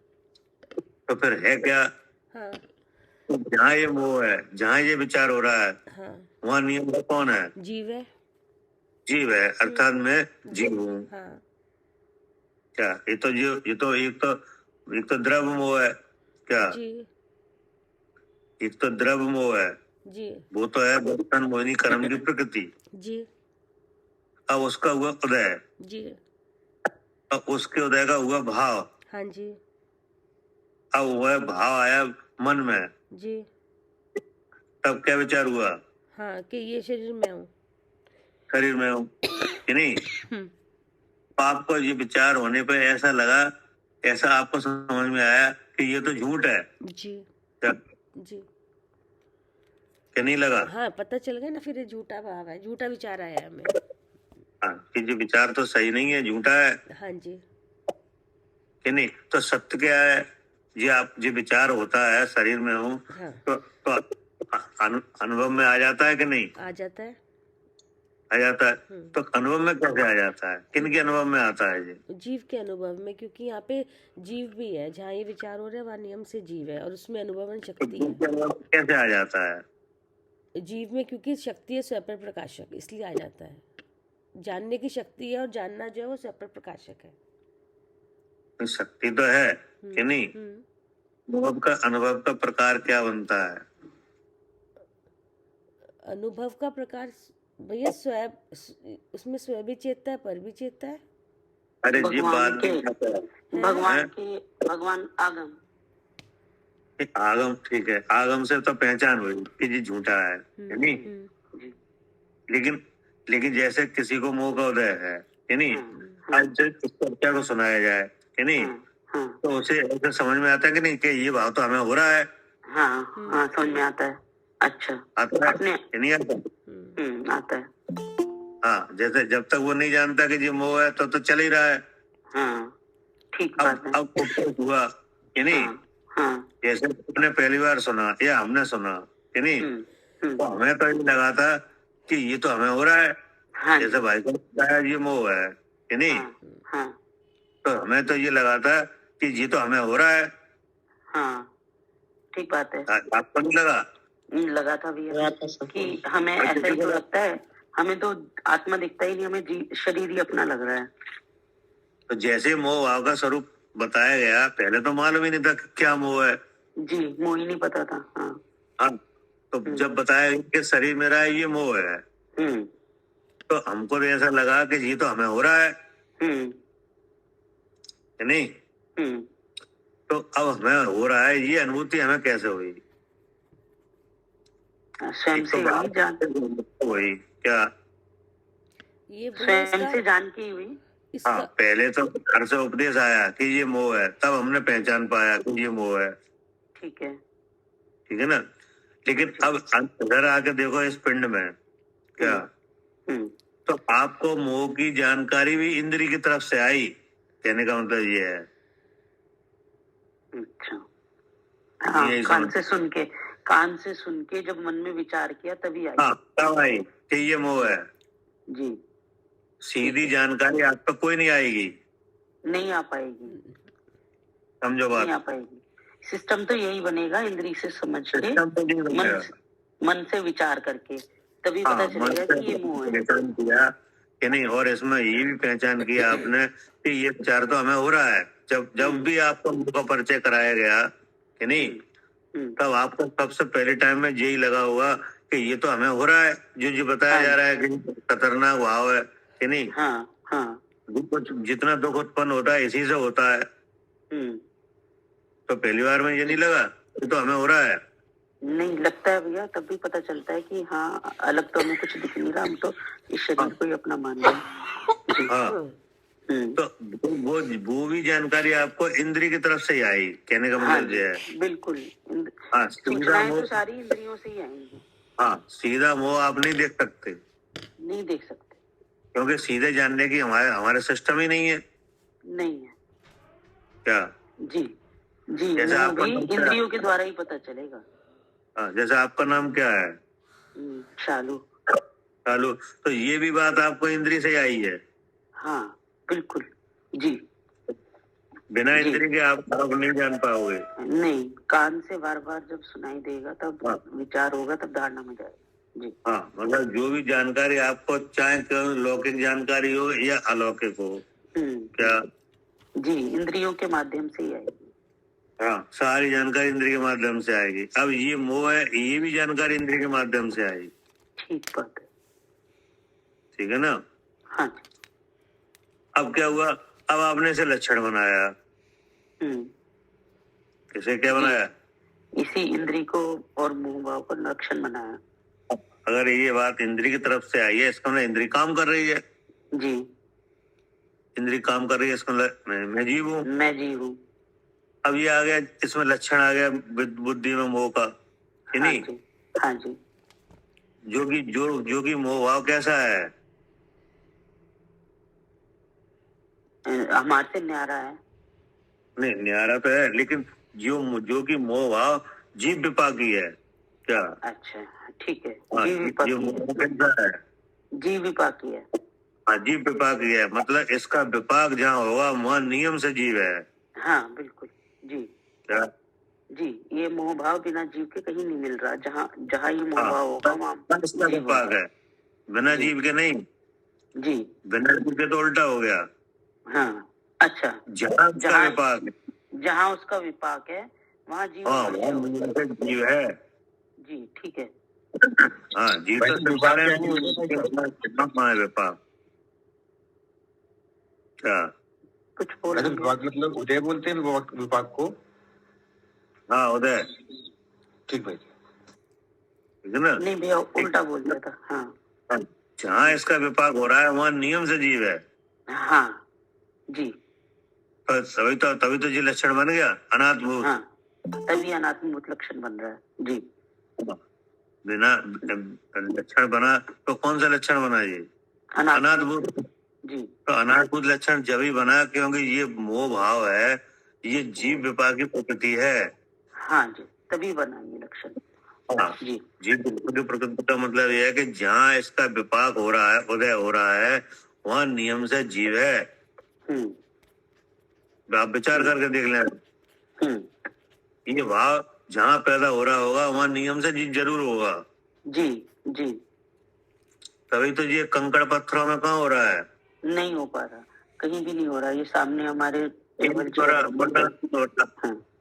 तो फिर है क्या? हाँ जहाँ ये मोह है, जहाँ ये विचार हो रहा है, हाँ, वहाँ नियम का कौन है? जीव है। जीव है, अर्थात मैं जीव हूँ। हाँ क्या? एक तो द्रव्य मोह है। क्या? जी एक तो द्रव्य मोह है, जी वो तो है बर्तन मोहिनी कर्म की प्रकृति। जी अब उसका हुआ उदय, जी। अब उसके उदय का हुआ भाव, हाँ जी अब वह भाव आया मन में, जी। तब क्या विचार हुआ? हाँ, कि ये शरीर में हूँ। शरीर में हूँ, कि नहीं? तो आपको ये विचार होने पे ऐसा लगा, ऐसा आपको समझ में आया कि ये तो झूठ है। जी क्या? जी। क्या नहीं लगा? हाँ, पता चल गया ना, फिर ये झूठा भाव है, झूठा विचार आया हमें। हाँ, कि जो विचार तो सही नहीं है, झूठा है, हाँ जी कि नहीं? तो सत्य क्या है? ये विचार होता है शरीर में हूँ, हाँ, तो अनुभव में आ जाता है कि नहीं? आ जाता है। आ जाता है। तो अनुभव में कैसे आ जाता है? किन के अनुभव में आता है ये? जीव के अनुभव में, क्योंकि यहाँ पे जीव भी है, जहाँ ये विचार हो रहे हैं वहाँ नियम से जीव है और उसमें अनुभवन शक्ति है। कैसे आ जाता है? जीव में क्योंकि शक्ति है स्वयं प्रकाशक, इसलिए आ जाता है। जानने की शक्ति है और जानना जो है वो स्वयं प्रकाशक है। शक्ति तो है कि नहीं, अनुभव का प्रकार क्या बनता है? अनुभव का प्रकार भैया स्वयं, उसमें स्वयं भी चेतता है, पर भी चेतता है। अरे जी बात भगवान आगम ठीक है, आगम से तो पहचान हुई कि जी झूठा है नहीं। लेकिन जैसे किसी को मोह का उदय है कि नहीं, आज से इस चर्चा को सुनाया जाए कि नहीं, तो उसे ऐसे समझ में आता है कि नहीं कि ये भाव तो हमें हो रहा है। हाँ समझ में आता है। अच्छा आता है नहीं आता? आता है। हाँ, जैसे जब तक वो नहीं जानता कि जी मोह है तो चल ही रहा है। हाँ ठीक बात है। अब हुआ कि नहीं, जैसे आपने पहली बार सुना या हमने सुना कि नहीं, तो हमें तो ये लगा था कि ये तो हमें हो रहा है। जैसे भाई को बताया ये मोह है कि नहीं, तो हमें तो ये लगा था कि ये तो हमें हो रहा है। ठीक बात है। आपको नहीं लगा? लगा था भैया कि हमें ऐसा ही तो लगता है, हमें तो आत्मा दिखता ही नहीं, हमें शरीर ही अपना लग रहा है। तो जैसे मोह भाव का स्वरूप बताया गया, पहले तो मालूम ही नहीं था क्या मोह है। जी मोह ही नहीं पता था। हाँ, तो जब बताया कि शरीर मेरा है, ये मोह है, तो हमको तो ऐसा लगा कि ये तो हमें हो रहा है नहीं। तो अब हमें हो रहा है, ये अनुभूति हमें कैसे हुई? स्वयं से हुई क्या? ये स्वयं से जान के हुई। हाँ, पहले तो घर से उपदेश आया कि ये मोह है, तब हमने पहचान पाया कि ये मोह है। ठीक है ना। लेकिन अब अंदर आके देखो इस पिंड में क्या, तो आपको मोह की जानकारी भी इंद्रिय की तरफ से आई, कहने का मतलब ये है। अच्छा कान से सुन के जब मन में विचार किया तभी आई। हाँ, तब आई कि ये मोह है। जी सीधी जानकारी आप तक कोई नहीं आएगी, नहीं आ पाएगी। समझो बात, नहीं आ पाएगी। सिस्टम तो यही बनेगा, इंद्रिय से समझ के मन से विचार करके तभी पता चलेगा कि ये मोह है किया कि नहीं। और इसमें ये भी पहचान किया आपने कि ये विचार तो हमें हो रहा है। जब भी आपको मोह का परिचय कराया गया कि नहीं, तब आपको सबसे पहले टाइम में यही लगा हुआ कि ये तो हमें हो रहा है, जो बताया जा रहा है कि खतरनाक भाव है कि नहीं। जितना दुख उत्पन्न होता है इसी से होता है। तो पहली बार में ये नहीं लगा ये तो हमें हो रहा है, नहीं लगता है भैया, तब भी पता चलता है कि हाँ अलग तो हमें कुछ दिख नहीं रहा, हम तो इस शरीर को ही अपना मान रहे हैं। हाँ, तो वो भी जानकारी आपको इंद्रिय की तरफ से ही आई, कहने का मतलब ये है। बिल्कुल सूचनाएं तो सारी इंद्रियों से ही आएंगी। हाँ, सीधा मोह आप नहीं देख सकते, नहीं देख सकते, क्योंकि सीधे जानने की हमारे सिस्टम ही नहीं है। नहीं है क्या? जी जैसे आपको इंद्रियों के द्वारा ही पता चलेगा। हाँ, जैसे आपका नाम क्या है? शालू। तो ये भी बात आपको इंद्रिय से आई है। हाँ बिल्कुल जी। बिना इंद्रिय के आप नहीं जान पाओगे। नहीं, कान से बार बार जब सुनाई देगा तब विचार होगा, तब धारणा में जाएगा जी। हाँ, मतलब जो भी जानकारी आपको, चाहे लौकिक जानकारी हो या अलौकिक हो, क्या जी इंद्रियों के माध्यम से ही आएगी। हाँ, सारी जानकारी इंद्रिय के माध्यम से आएगी। अब ये मोह है, ये भी जानकारी इंद्रिय के माध्यम से आएगी। ठीक बात है, ठीक है ना। हाँ। अब क्या हुआ, अब आपने इसे लक्षण बनाया। किसे क्या बनाया? इसी इंद्रिय को और मोह भाव को लक्षण बनाया। अगर ये बात इंद्रिय की तरफ से आई है, इसका मतलब इंद्रिय काम कर रही है जी। इंद्रिय काम कर रही है, इसका मतलब मैं जीव हूँ। मैं जीव हूँ। अब ये आ गया, इसमें लक्षण आ गया बुद्धि में मोह का, नहीं? हाँ जी। जो कि मोह भाव कैसा है? हमारे से न्यारा है। नहीं, न्यारा तो है, लेकिन जो कि मोह भाव जीव विपाकी है क्या? अच्छा ठीक है। जीव विपाकी है। जीव विपाकी है। हाँ, जीव विपाकी है, मतलब इसका विपाक जहाँ होगा वहाँ नियम से जीव है। हाँ बिल्कुल जी। क्या? जी, ये मोह भाव बिना जीव के कहीं नहीं मिल रहा। जहाँ जहाँ ये मोह भाव होगा वहाँ इसका जीव विपाक होगा। है, बिना जी जीव के नहीं। जी बिना जीव के तो उल्टा हो गया। हाँ, अच्छा। जहाँ उसका जहाँ विपाक है, जहाँ उसका विपाक है वहाँ जीव हाँ अवश्य वहाँ होगा। नियम से जीव है। जी ठीक है। हाँ जीव तो वैसे विपाक क्या है? विपाक विपाक क्या? कुछ बोल वैसे रहे हैं? विपाक मतलब उदय बोलते हैं विपाक विपाक को। हाँ उदय, ठीक भाई। ठीक है ना। नहीं भैया, उल्टा बोल दिया था। हाँ जहाँ इसका विपाक हो रहा है वहाँ नियम से जीव है। हाँ जी तो तभी तो जी लक्षण बन गया अनाथ भूत। हाँ, तभी अनात्मभूत लक्षण बन रहा है। जी बिना लक्षण बना तो कौन सा लक्षण बना ये? अनाथ भूत। जी तो अनाथ भूत लक्षण जब ही बना क्योंकि ये मोह भाव है, ये जीव विपाक की प्रकृति है। हाँ जी, तभी बना ये लक्षण। हाँ जी जीव विपाक की प्रकृति का मतलब ये है कि जहाँ इसका विपाक हो रहा है, उदय हो रहा है, वहाँ नियम से जीव है। आप विचार करके देख लें, ये भाव जहाँ पैदा हो रहा होगा वहाँ नियम से जीव जरूर होगा। जी जी तभी तो ये कंकड़ पत्थरों में कहाँ हो रहा है? नहीं हो पा रहा, कहीं भी नहीं हो रहा। ये सामने हमारे टेबल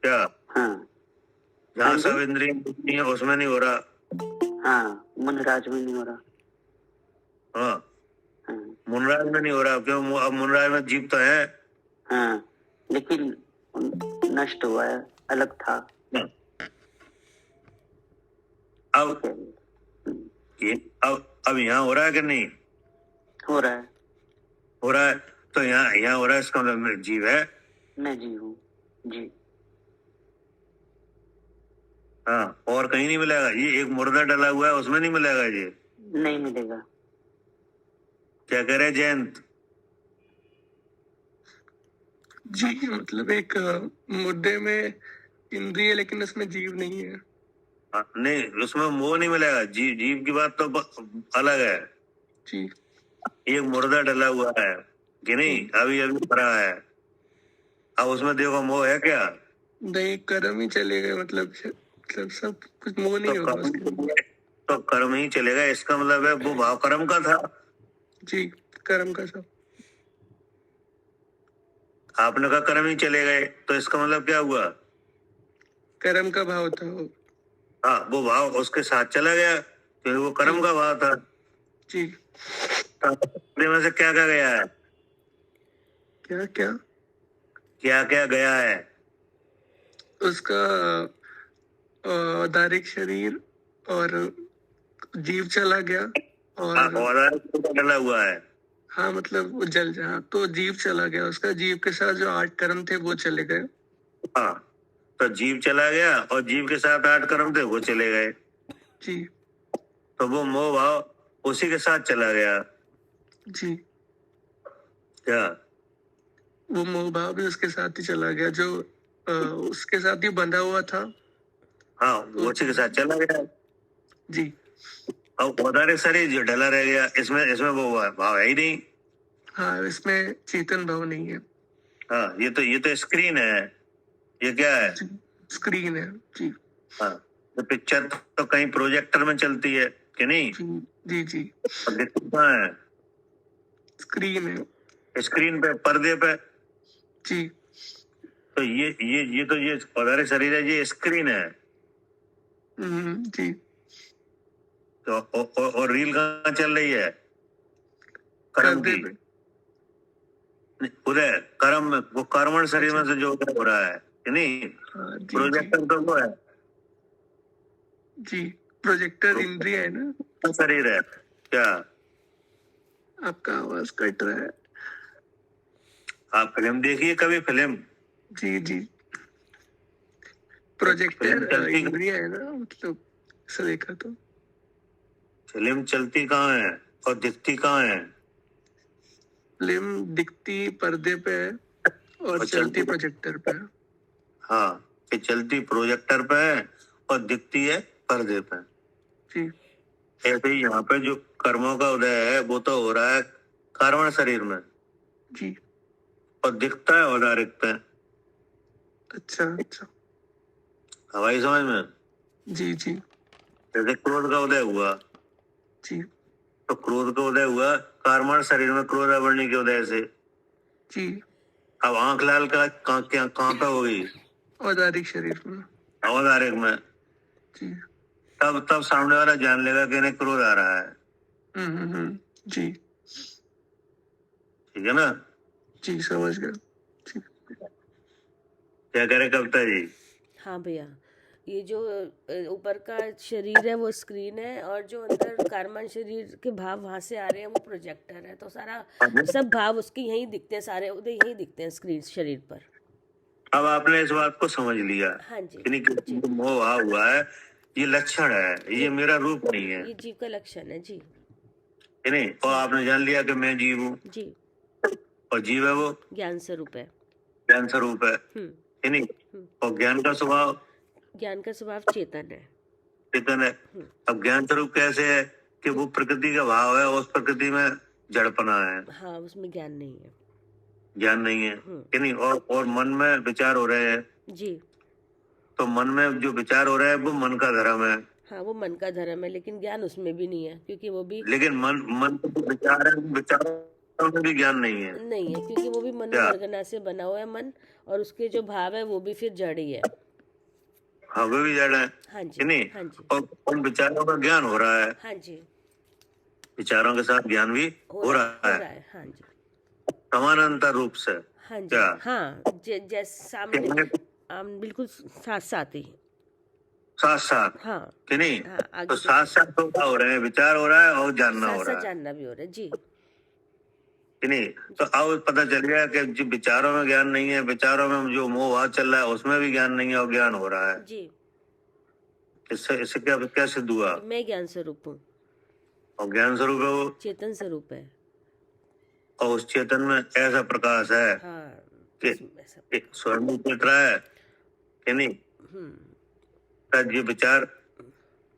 क्या? हाँ जहाँ सब इंद्रिय नहीं है उसमें नहीं हो रहा। हाँ, मुनराज में नहीं हो रहा। हाँ मुनराज में नहीं हो रहा, क्यों? अब मुनराज में जीव तो है। हाँ, लेकिन नष्ट हुआ है, अलग था। अब ये अब यहाँ हो रहा है कि नहीं हो रहा है? हो रहा है। तो यहाँ हो रहा है, इसका मतलब जीव है। मैं जीव हूँ। जी हाँ, और कहीं नहीं मिलेगा। ये एक मुर्दा डला हुआ है उसमें नहीं मिलेगा, ये नहीं मिलेगा। क्या कह रहे जयंत जी? मतलब एक मुद्दे में इंद्रिय लेकिन उसमें जीव नहीं है। नहीं, उसमें मोह नहीं मिलेगा। जीव की बात तो अलग है। जी एक मुर्दा डला हुआ है कि नहीं, अभी भरा है। अब उसमें देखो मोह है क्या? नहीं, कर्म ही चले गए। मतलब सब कुछ मोह नहीं होगा उसके। तो कर्म ही चलेगा, इसका मतलब है वो भाव कर्म का था। जी, कर्म का सब। आपने कहा कर्म ही चले गए, तो इसका मतलब क्या हुआ? कर्म का भाव था वो। हाँ, वो भाव उसके साथ चला गया क्योंकि वो कर्म का भाव था। जी, में से क्या क्या गया है? क्या क्या क्या क्या गया है? उसका औदारिक शरीर और जीव चला गया। और डला हुआ है। हाँ, मतलब वो जल जहाँ तो जीव चला गया उसका। जीव के साथ जो 8 कर्म थे वो चले गए। हाँ, तो जीव चला गया और जीव के साथ 8 कर्म थे वो चले गए। जी, तो वो मोह भाव उसी के साथ चला गया। जी, क्या? वो मोह भाव भी उसके साथ ही चला गया जो उसके साथ ही बंधा हुआ था। हाँ, वो उसी के साथ चला गया। जी, अब औदारिक शरीर जो डला रह गया, इसमें वो भाव है ही नहीं। हाँ, इसमें चेतन भाव नहीं है। हाँ, ये तो स्क्रीन है। ये क्या है? स्क्रीन है। जी हाँ, तो पिक्चर तो कहीं प्रोजेक्टर में चलती है कि नहीं? जी जी कहाँ है? स्क्रीन है। स्क्रीन पे, पर्दे पे। जी, तो ये औदारिक शरीर है, ये स्क्रीन है। जी। तो और रील कहाँ चल रही है? कर्म पर्दे की। पे। उदय कर्म में, वो कर्मण शरीर में से जो उदय हो रहा है कि नहीं? हाँ, जी प्रोजेक्टर तो वो है। जी, प्रोजेक्टर इंद्रिय है ना। शरीर है क्या? आपका आवाज कट रहा है। आप फिल्म देखिए कभी, फिल्म। जी जी, प्रोजेक्टर इंद्रिय है ना, मतलब ऐसा देखा तो। फिल्म चलती कहाँ है और दिखती कहाँ है? फिल्म दिखती पर्दे पे है और चलती प्रोजेक्टर पे है। हाँ, ये चलती प्रोजेक्टर पे है और दिखती है पर्दे पे। जी, ऐसे ही यहाँ पे जो कर्मों का उदय है वो तो हो रहा है कर्मण शरीर में, जी। और दिखता है औदारिक पे। अच्छा अच्छा। हवाई समझ में? जी जी जैसे क्रोध का उदय हुआ, जी तो क्रोध का उदय हुआ कार्मण शरीर में, क्रोध आवरणी के उदय से। जी। अब आंख लाल का कहाँ पे हो गई? औदारिक शरीर में। अवधारिक में। जी। तब सामने वाला जान लेगा कि इन्हें क्रोध आ रहा है। जी ठीक है ना? जी, समझ गया। ठीक। क्या करे कविता जी? हाँ भैया, ये जो ऊपर का शरीर है वो स्क्रीन है, और जो अंदर कार्बन शरीर के भाव वहां से आ रहे हैं वो प्रोजेक्टर है। तो सारा सब भाव उसके यहीं दिखते हैं, सारे उधर यहीं दिखते हैं स्क्रीन शरीर पर। अब आपने इस बात को समझ लिया। हाँ जी यानी कि जी, मोह आ हुआ है, ये लक्षण है, ये मेरा रूप नहीं है। ये जीव का लक्षण है जी। है नहीं? और आपने जान लिया कि मैं जीव हूँ, जी, और जीव है वो ज्ञान स्वरूप है। ज्ञान स्वरूप है। है नहीं? और ज्ञान का स्वभाव, ज्ञान का स्वभाव चेतन है। चेतन है। अब ज्ञान स्वरूप कैसे है कि वो प्रकृति का भाव है, उस प्रकृति में जड़पना है। हाँ, उसमें ज्ञान नहीं है। ज्ञान नहीं है। है नहीं? और मन में विचार हो रहे हैं, जी, तो मन में जो विचार हो रहा है वो मन का धर्म है। हाँ, वो मन का धर्म है, लेकिन ज्ञान उसमें भी नहीं है, क्योंकि वो भी लेकिन मन का जो विचार है, विचारों में भी ज्ञान नहीं है। नहीं है, क्योंकि वो भी मनोवर्गना से बना हुआ है मन, और उसके जो भाव है वो भी फिर जड़ ही है। हाँ, वो भी जड़ है। हाँ जी, है नहीं? हाँ जी, और उन विचारों का ज्ञान हो रहा है, हाँ जी, विचारों के साथ ज्ञान भी हो रहा है, हाँ जी, समानांतर रूप से। हाँ जी, क्या? हाँ, जैसे सामने बिल्कुल साथ साथ ही। साथ साथ। हाँ, कि नहीं? हाँ, आगे तो साथ साथ तो क्या हो रहे हैं? विचार हो रहा है और जानना साथ हो साथ रहा है। जानना भी हो रहा है जी। कि नहीं? तो अब पता चल गया कि जो विचारों में ज्ञान नहीं है, विचारों में जो मोह भाव चल रहा है उसमें भी ज्ञान नहीं है और ज्ञान हो रहा है। जी, इससे क्या सिद्ध हुआ? मैं ज्ञान स्वरूप हूँ, और ज्ञान स्वरूप है वो, चेतन स्वरूप है। और उस चेतन में ऐसा प्रकाश है हाँ, कि एक स्वयं चेत रहा है। कि नहीं? का ये विचार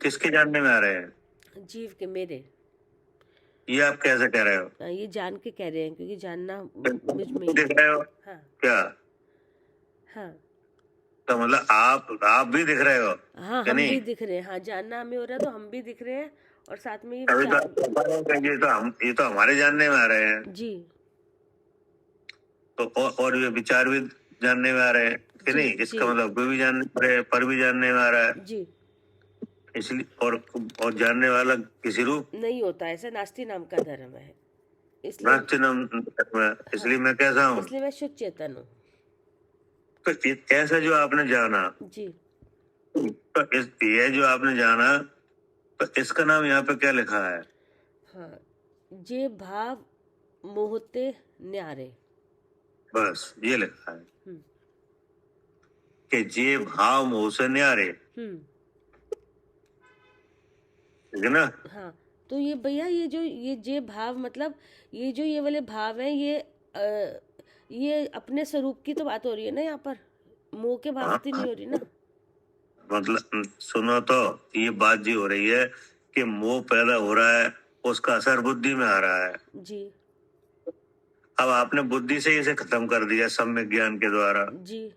किसके जानने में आ रहे हैं? जीव के, मेरे। ये आप कैसे कह रहे हो? ये जान के कह रहे हैं, क्योंकि जानना मुझ में ही। दिख रहे हो? हाँ, क्या? हाँ, तो मतलब आप भी दिख रहे हो? हाँ, कि हम नहीं? भी दिख रहे हैं। हाँ, जानना हमें हो रहा है तो हम भी दिख रहे हैं, और साथ में ये अभी तो विचार आप बता रहे हो कि ये तो हमारे जानने में आ रहे हैं। जी, तो और ये विचार भी जानने में आ रहे हैं। कि जी, नहीं? इसका जी, मतलब कोई भी जानने में आ रहे हैं, पर भी जानने में आ रहा है। जी, इसलिए और जानने वाला किसी रूप नहीं होता, ऐसा नास्ति नाम का धर्म है, इसलिए नास्ति नाम में। इसलिए मैं कैसा हूँ? इसलिए मैं शुद्ध चेतन हूँ। तो ऐसा जो आपने जाना, जी, तो ये जो आपने जाना, तो इसका नाम यहाँ पे क्या लिखा है? हाँ, जे भाव मोहते न्यारे। बस ये लिखा है कि जे भाव मोह से न्यारे। ठीक है ना? हाँ, तो ये भैया, ये जे भाव मतलब ये जो ये वाले भाव हैं, ये अपने स्वरूप की तो बात हो रही है ना, यहाँ पर मोह के भाव की नहीं हो रही ना। मतलब सुनो, तो ये बात जी हो रही है कि मोह पैदा हो रहा है, उसका असर बुद्धि में आ रहा है। जी, अब आपने बुद्धि से ही इसे खत्म कर दिया सम्यक ज्ञान के द्वारा, जी,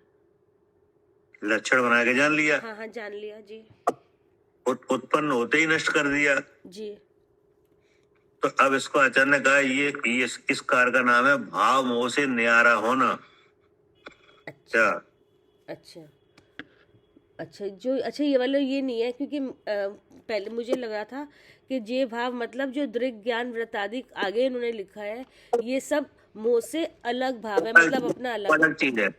लक्षण बना के जान लिया, हाँ, हाँ, जान लिया जी, उत्पन्न होते ही नष्ट कर दिया। जी, तो अब इसको अचानक आया, ये इस कार्य का नाम है भाव मोह से न्यारा होना। अच्छा, अच्छा, अच्छा, ये वाला ये नहीं है, क्योंकि पहले मुझे लगा था कि जे भाव मतलब जो दृग ज्ञान वृत्तादि आगे इन्होंने लिखा है, ये सब मोह से अलग भाव है, मतलब अपना अलग चीज है।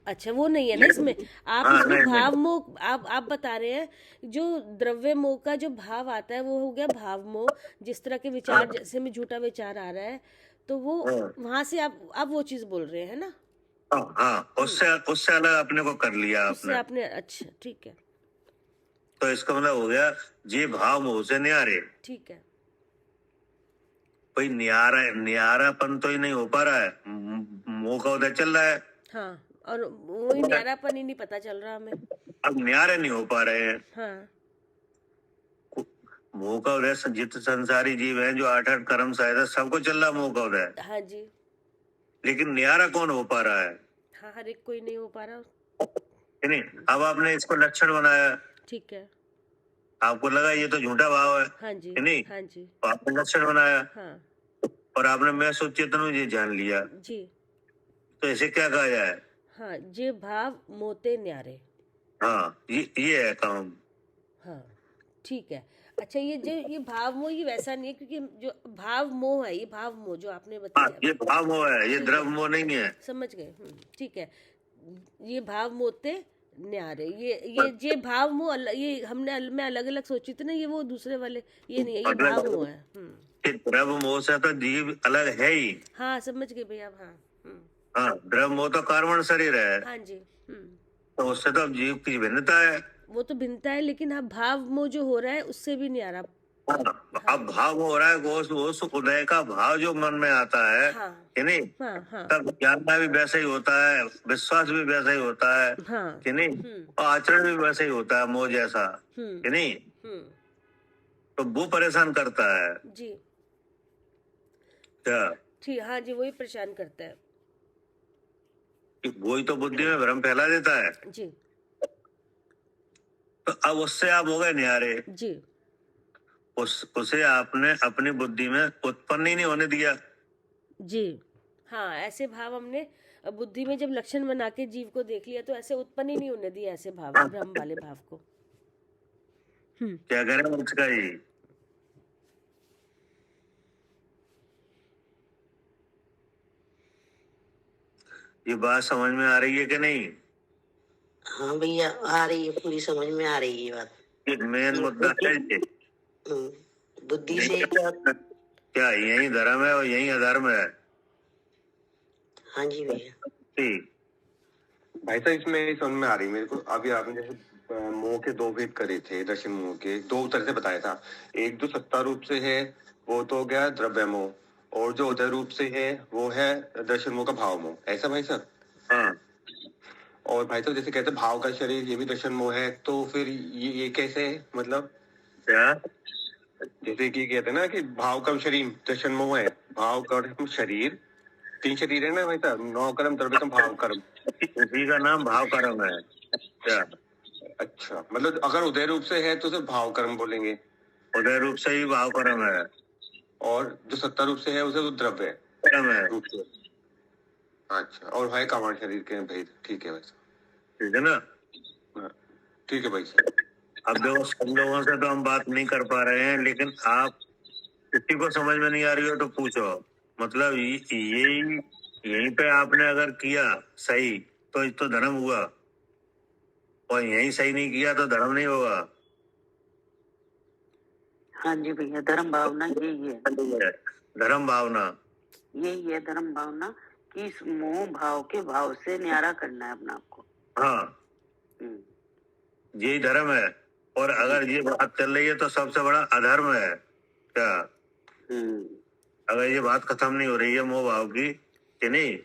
अच्छा, वो नहीं है ना इसमें। आप हाँ, इसमें नहीं, भाव मोह आप बता रहे हैं, जो द्रव्य मोह का जो भाव आता है वो हो गया भाव मोह। जिस तरह के विचार, जैसे में झूठा विचार आ रहा है, तो वो वहां से आप वो चीज बोल रहे हैं ना। हाँ, उससे अलग अपने को कर लिया उससे आपने, अच्छा, ठीक है, तो इसका मतलब हो गया जे भाव मोह से न्यारे। ठीक है, कोई न्यारापन तो ही नहीं हो पा रहा है, मोह का उदय चल रहा है। हाँ, और वही न्यारापन ही नहीं पता चल रहा हमें। अब न्यारे नहीं हो पा रहे हैं। हाँ, मोह का उदय जितने संसारी जीव हैं, जो 8 कर्म शायद सबको चल रहा मोह का उदय, हाँ जी, लेकिन न्यारा कौन हो पा रहा है? हाँ, हर एक कोई नहीं हो पा रहा। है नहीं। अब आपने इसको लक्षण बनाया, ठीक है। आपको लगा ये तो झूठा भाव है, हाँ जी, है नहीं, हाँ जी, तो आपने लक्षण बनाया हाँ और आपने मैं सोच चेतन ये जान लिया, जी, तो इसे क्या कहा जाए? हाँ, जे भाव मोते न्यारे। हाँ, ये है काम। हाँ, ठीक है। अच्छा, ये भाव मोह ये वैसा नहीं है, क्योंकि जो भाव मोह है, ये भाव मोह जो आपने हाँ, बताया, ये भाव मोह है, ये ठीक द्रव है, मोह नहीं है। समझ गए। ठीक है। ये भाव मोते न्यारे, ये भाव मोह ये मैं अलग अलग सोची थी ना, ये वो दूसरे वाले ये नहीं है, ये भाव मोह है। ये द्रव मोह से तो जीव अलग है ही। हाँ, समझ गए भैया। हाँ, हाँ, द्रव मोह तो कार्बन शरीर है, हाँ जी, तो उससे तो अब जीव की भिन्नता है। वो तो भिन्नता है, लेकिन हाँ भाव मोह जो हो रहा है उससे भी न्यारा। हाँ, अब भाव हो रहा है वो उदय का भाव जो मन में आता है, हाँ, कि नहीं, हाँ, हाँ, तब जानना भी वैसा ही होता है, विश्वास भी वैसा ही होता है, हाँ, कि नहीं, और आचरण भी वैसा ही होता है, मोह जैसा, कि नहीं, तो वो परेशान करता है जी, क्या? ठीक, हाँ जी, वही परेशान करता है कि वही तो बुद्धि में भ्रम फैला देता है। जी, तो अब उससे आप हो गए न्यारे, जी, उसे आपने अपनी बुद्धि में उत्पन्न ही नहीं होने दिया। जी, हाँ, ऐसे भाव हमने बुद्धि में जब लक्षण बना के जीव को देख लिया, तो ऐसे उत्पन्न ही नहीं होने दिया ऐसे भाव, भ्रम वाले भाव को। क्या करें उसका ही? ये बात समझ में आ रही है कि नहीं? हाँ भैया, आ रही है, पूरी समझ में आ रही है बात। ये मेन मुद्दा है ये। बुद्धि से क्या यही धर्म है और यही अधर्म है? हाँ जी भैया। ठीक। भाई साहब इसमें समझ में आ रही मेरे को। अभी आपने जैसे मोह के दो भेद करे थे, दर्शन मोह के दो तरह से बताया था। एक जो सत्ता रूप से है वो तो हो गया द्रव्य मोह, और जो उदय रूप से है वो है दर्शन मोह का भाव मोह, ऐसा भाई साहब? हाँ, और भाई साहब जैसे कहते हैं भाव का शरीर ये भी दर्शन मोह है, तो फिर ये कैसे है? मतलब क्या? जैसे कि कहते हैं ना कि भाव का शरीर दर्शन मोह है, भाव का शरीर, तीन शरीर है ना भाई साहब, नौ कर्म द्रव्य कर्म भाव कर्म, इसी का नाम भाव कर्म है। क्या? अच्छा, मतलब अगर उदय रूप से है तो सिर्फ भाव कर्म बोलेंगे, उदय रूप से ही भाव कर्म है, और जो सत्ता रूप से है उसे तो द्रव्य कर्म है। रूप से। अच्छा, और भाई कामण शरीर के भेद, ठीक है भाई साहब, ठीक है ना? हाँ, ठीक है भाई साहब। अब देखो, सब लोगों से तो हम बात नहीं कर पा रहे हैं, लेकिन आप किसी को समझ में नहीं आ रही हो तो पूछो। मतलब यहीं पे आपने अगर किया सही तो धर्म हुआ, और यही सही नहीं किया तो धर्म नहीं होगा। हाँ जी भैया, धर्म भावना यही है, धर्म भावना यही है धर्म भावना, कि इस मोह भाव के भाव से न्यारा करना है अपना आपको। हाँ, यही धर्म है। और अगर ये बात चल रही है तो सबसे बड़ा अधर्म है। क्या? अगर ये बात खत्म नहीं हो रही है मोह भाव की, कि नहीं,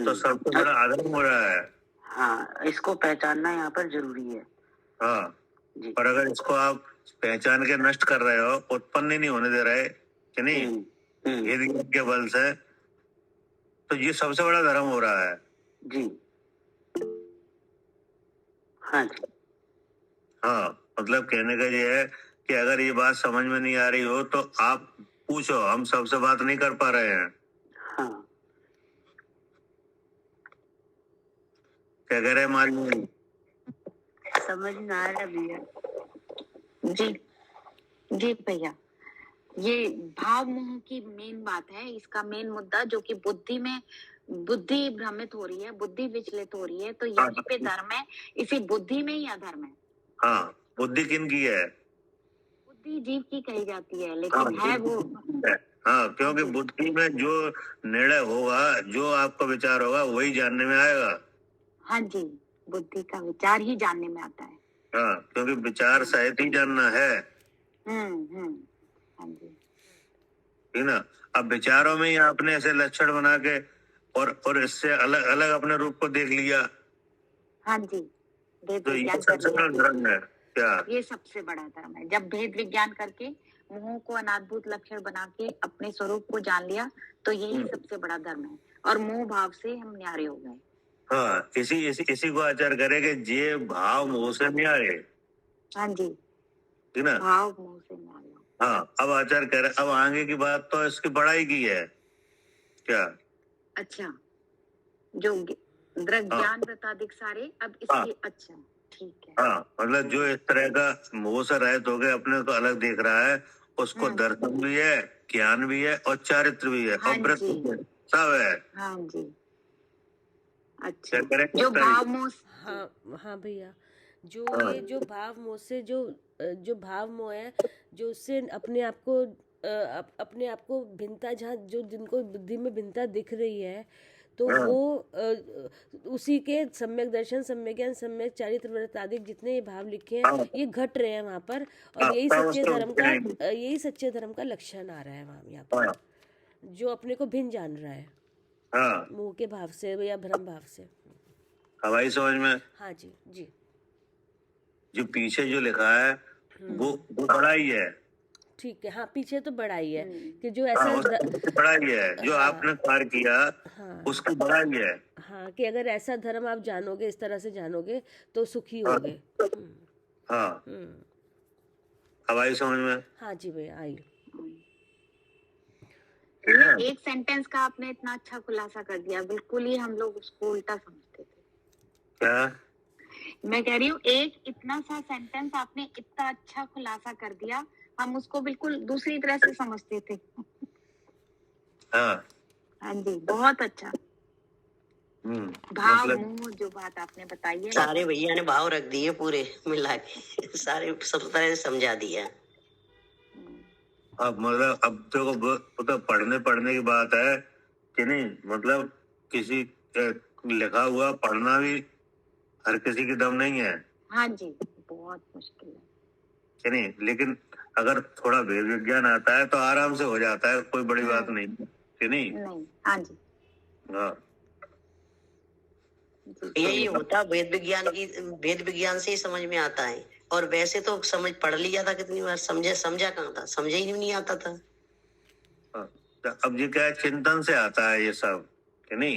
तो सबसे बड़ा अधर्म हो रहा है। हाँ, इसको पहचानना यहाँ पर जरूरी है। हाँ जी। और अगर इसको आप पहचान के नष्ट कर रहे हो, उत्पन्न ही नहीं होने दे रहे, कि नहीं, ये के बल से, तो ये सबसे बड़ा धर्म हो रहा है। जी, हाँ जी, हाँ, मतलब कहने का ये है कि अगर ये बात समझ में नहीं आ रही हो तो आप पूछो, हम सबसे बात नहीं कर पा रहे हैं। हाँ, क्या कह रहे हैं मालूम? समझ में आ रहा है भैया। जी जी भैया, ये भाव मोह की मेन बात है, इसका मेन मुद्दा जो कि बुद्धि भ्रमित हो रही है, बुद्धि विचलित हो रही है, तो यहीं पे धर्म है, इसी बुद्धि में ही अधर्म है। हाँ, बुद्धि किन की है? बुद्धि जीव की कही जाती है, लेकिन है वो। हाँ, क्योंकि बुद्धि में जो निर्णय होगा, जो आपका विचार होगा, वही जानने में आएगा। हाँ जी, बुद्धि का विचार ही जानने में आता है। हाँ, क्योंकि विचार सहित ही जानना है। हाँ जी, ठीक ना? अब विचारों में ही आपने ऐसे लक्षण बना के और इससे अलग अलग अपने रूप को देख लिया। हाँ जी, भेद तो ये विज्ञान सबसे बड़ा धर्म है। क्या? ये सबसे बड़ा धर्म है। जब भेद विज्ञान करके मोह को अनाद्भुत लक्षण बना के अपने स्वरूप को जान लिया, तो यही सबसे बड़ा धर्म है, और मोह भाव से हम न्यारे हो गए। हाँ, इसी को आचार करे कि जे भाव मोह से नहीं आए, हाँ जी, ठीक ना। भाव मोह से ना लो। हाँ, अब आचार कह रहे, अब आगे की बात तो इसकी बड़ाई की है क्या। अच्छा, जो दृग हाँ। ज्ञान वृताधिक सारे, अब हाँ। इसकी, अच्छा ठीक है। हाँ, मतलब जो इस तरह का मोह से रहित हो गए, अपने को अलग देख रहा है, उसको दर्शन भी है, ज्ञान भी है और चारित्र भी है हाँ और व्रत जी। भी है, सब है। हाँ जी, अच्छा, क्या करें, जो भाव मोह, हाँ हाँ भैया, जो हाँ। ये जो भाव मोह से जो भाव मोह है, जो उससे अपने आप को अपने आप को भिन्नता, जहाँ जो जिनको बुद्धि में भिन्नता दिख रही है, तो हाँ। वो उसी के सम्यक दर्शन, सम्यक ज्ञान, सम्यक चारित्र व्रत आदि जितने ये भाव लिखे हाँ। हैं, ये घट रहे हैं वहाँ पर, और हाँ, यही हाँ, सच्चे उसको धर्म नहीं। का यही सच्चे धर्म का लक्षण आ रहा है वहाँ यहाँ पर, हाँ। जो अपने को भिन्न जान रहा है हाँ, मोह के भाव से या भ्रम भाव से। हवाई समझ में। हाँ जी जी। जो पीछे जो लिखा है वो बड़ा ही है। ठीक है, हाँ पीछे तो बड़ा ही है कि जो हाँ, ऐसा उसका बड़ा ही है, जो हाँ। आपने कार्य किया हाँ उसका बड़ा ही है। हाँ, कि अगर ऐसा धर्म आप जानोगे, इस तरह से जानोगे, तो सुखी हाँ। होगे। हाँ, हवाई समझ में। हाँ जी भैया, आई। ये एक सेंटेंस का आपने इतना अच्छा खुलासा कर दिया, बिल्कुल ही हम लोग उसको उल्टा समझते थे। क्या? मैं कह रही हूँ, एक इतना सा सेंटेंस आपने इतना अच्छा खुलासा कर दिया, हम उसको बिल्कुल दूसरी तरह से समझते थे। हाँ। हाँ जी, बहुत अच्छा। भाव मोह जो बात आपने बताई है, सारे भैया ने भाव रख दिए पूरे मिला के, सारे सब तरह से समझा दिया। अब मतलब अब तो पढ़ने की बात है कि नहीं, मतलब किसी लिखा हुआ पढ़ना भी हर किसी की दम नहीं है। हाँ जी, बहुत मुश्किल है कि नहीं, लेकिन अगर थोड़ा वेद विज्ञान आता है तो आराम से हो जाता है, कोई बड़ी बात नहीं, कि नहीं। नहीं। हाँ जी, हाँ, यही होता वेद विज्ञान से ही समझ में आता है, और वैसे तो समझ पढ़ लिया था कितनी बार, समझा कहाँ था, समझा ही नहीं आता था। हाँ। तो अब ये क्या है, चिंतन से आता है ये सब, कि नहीं।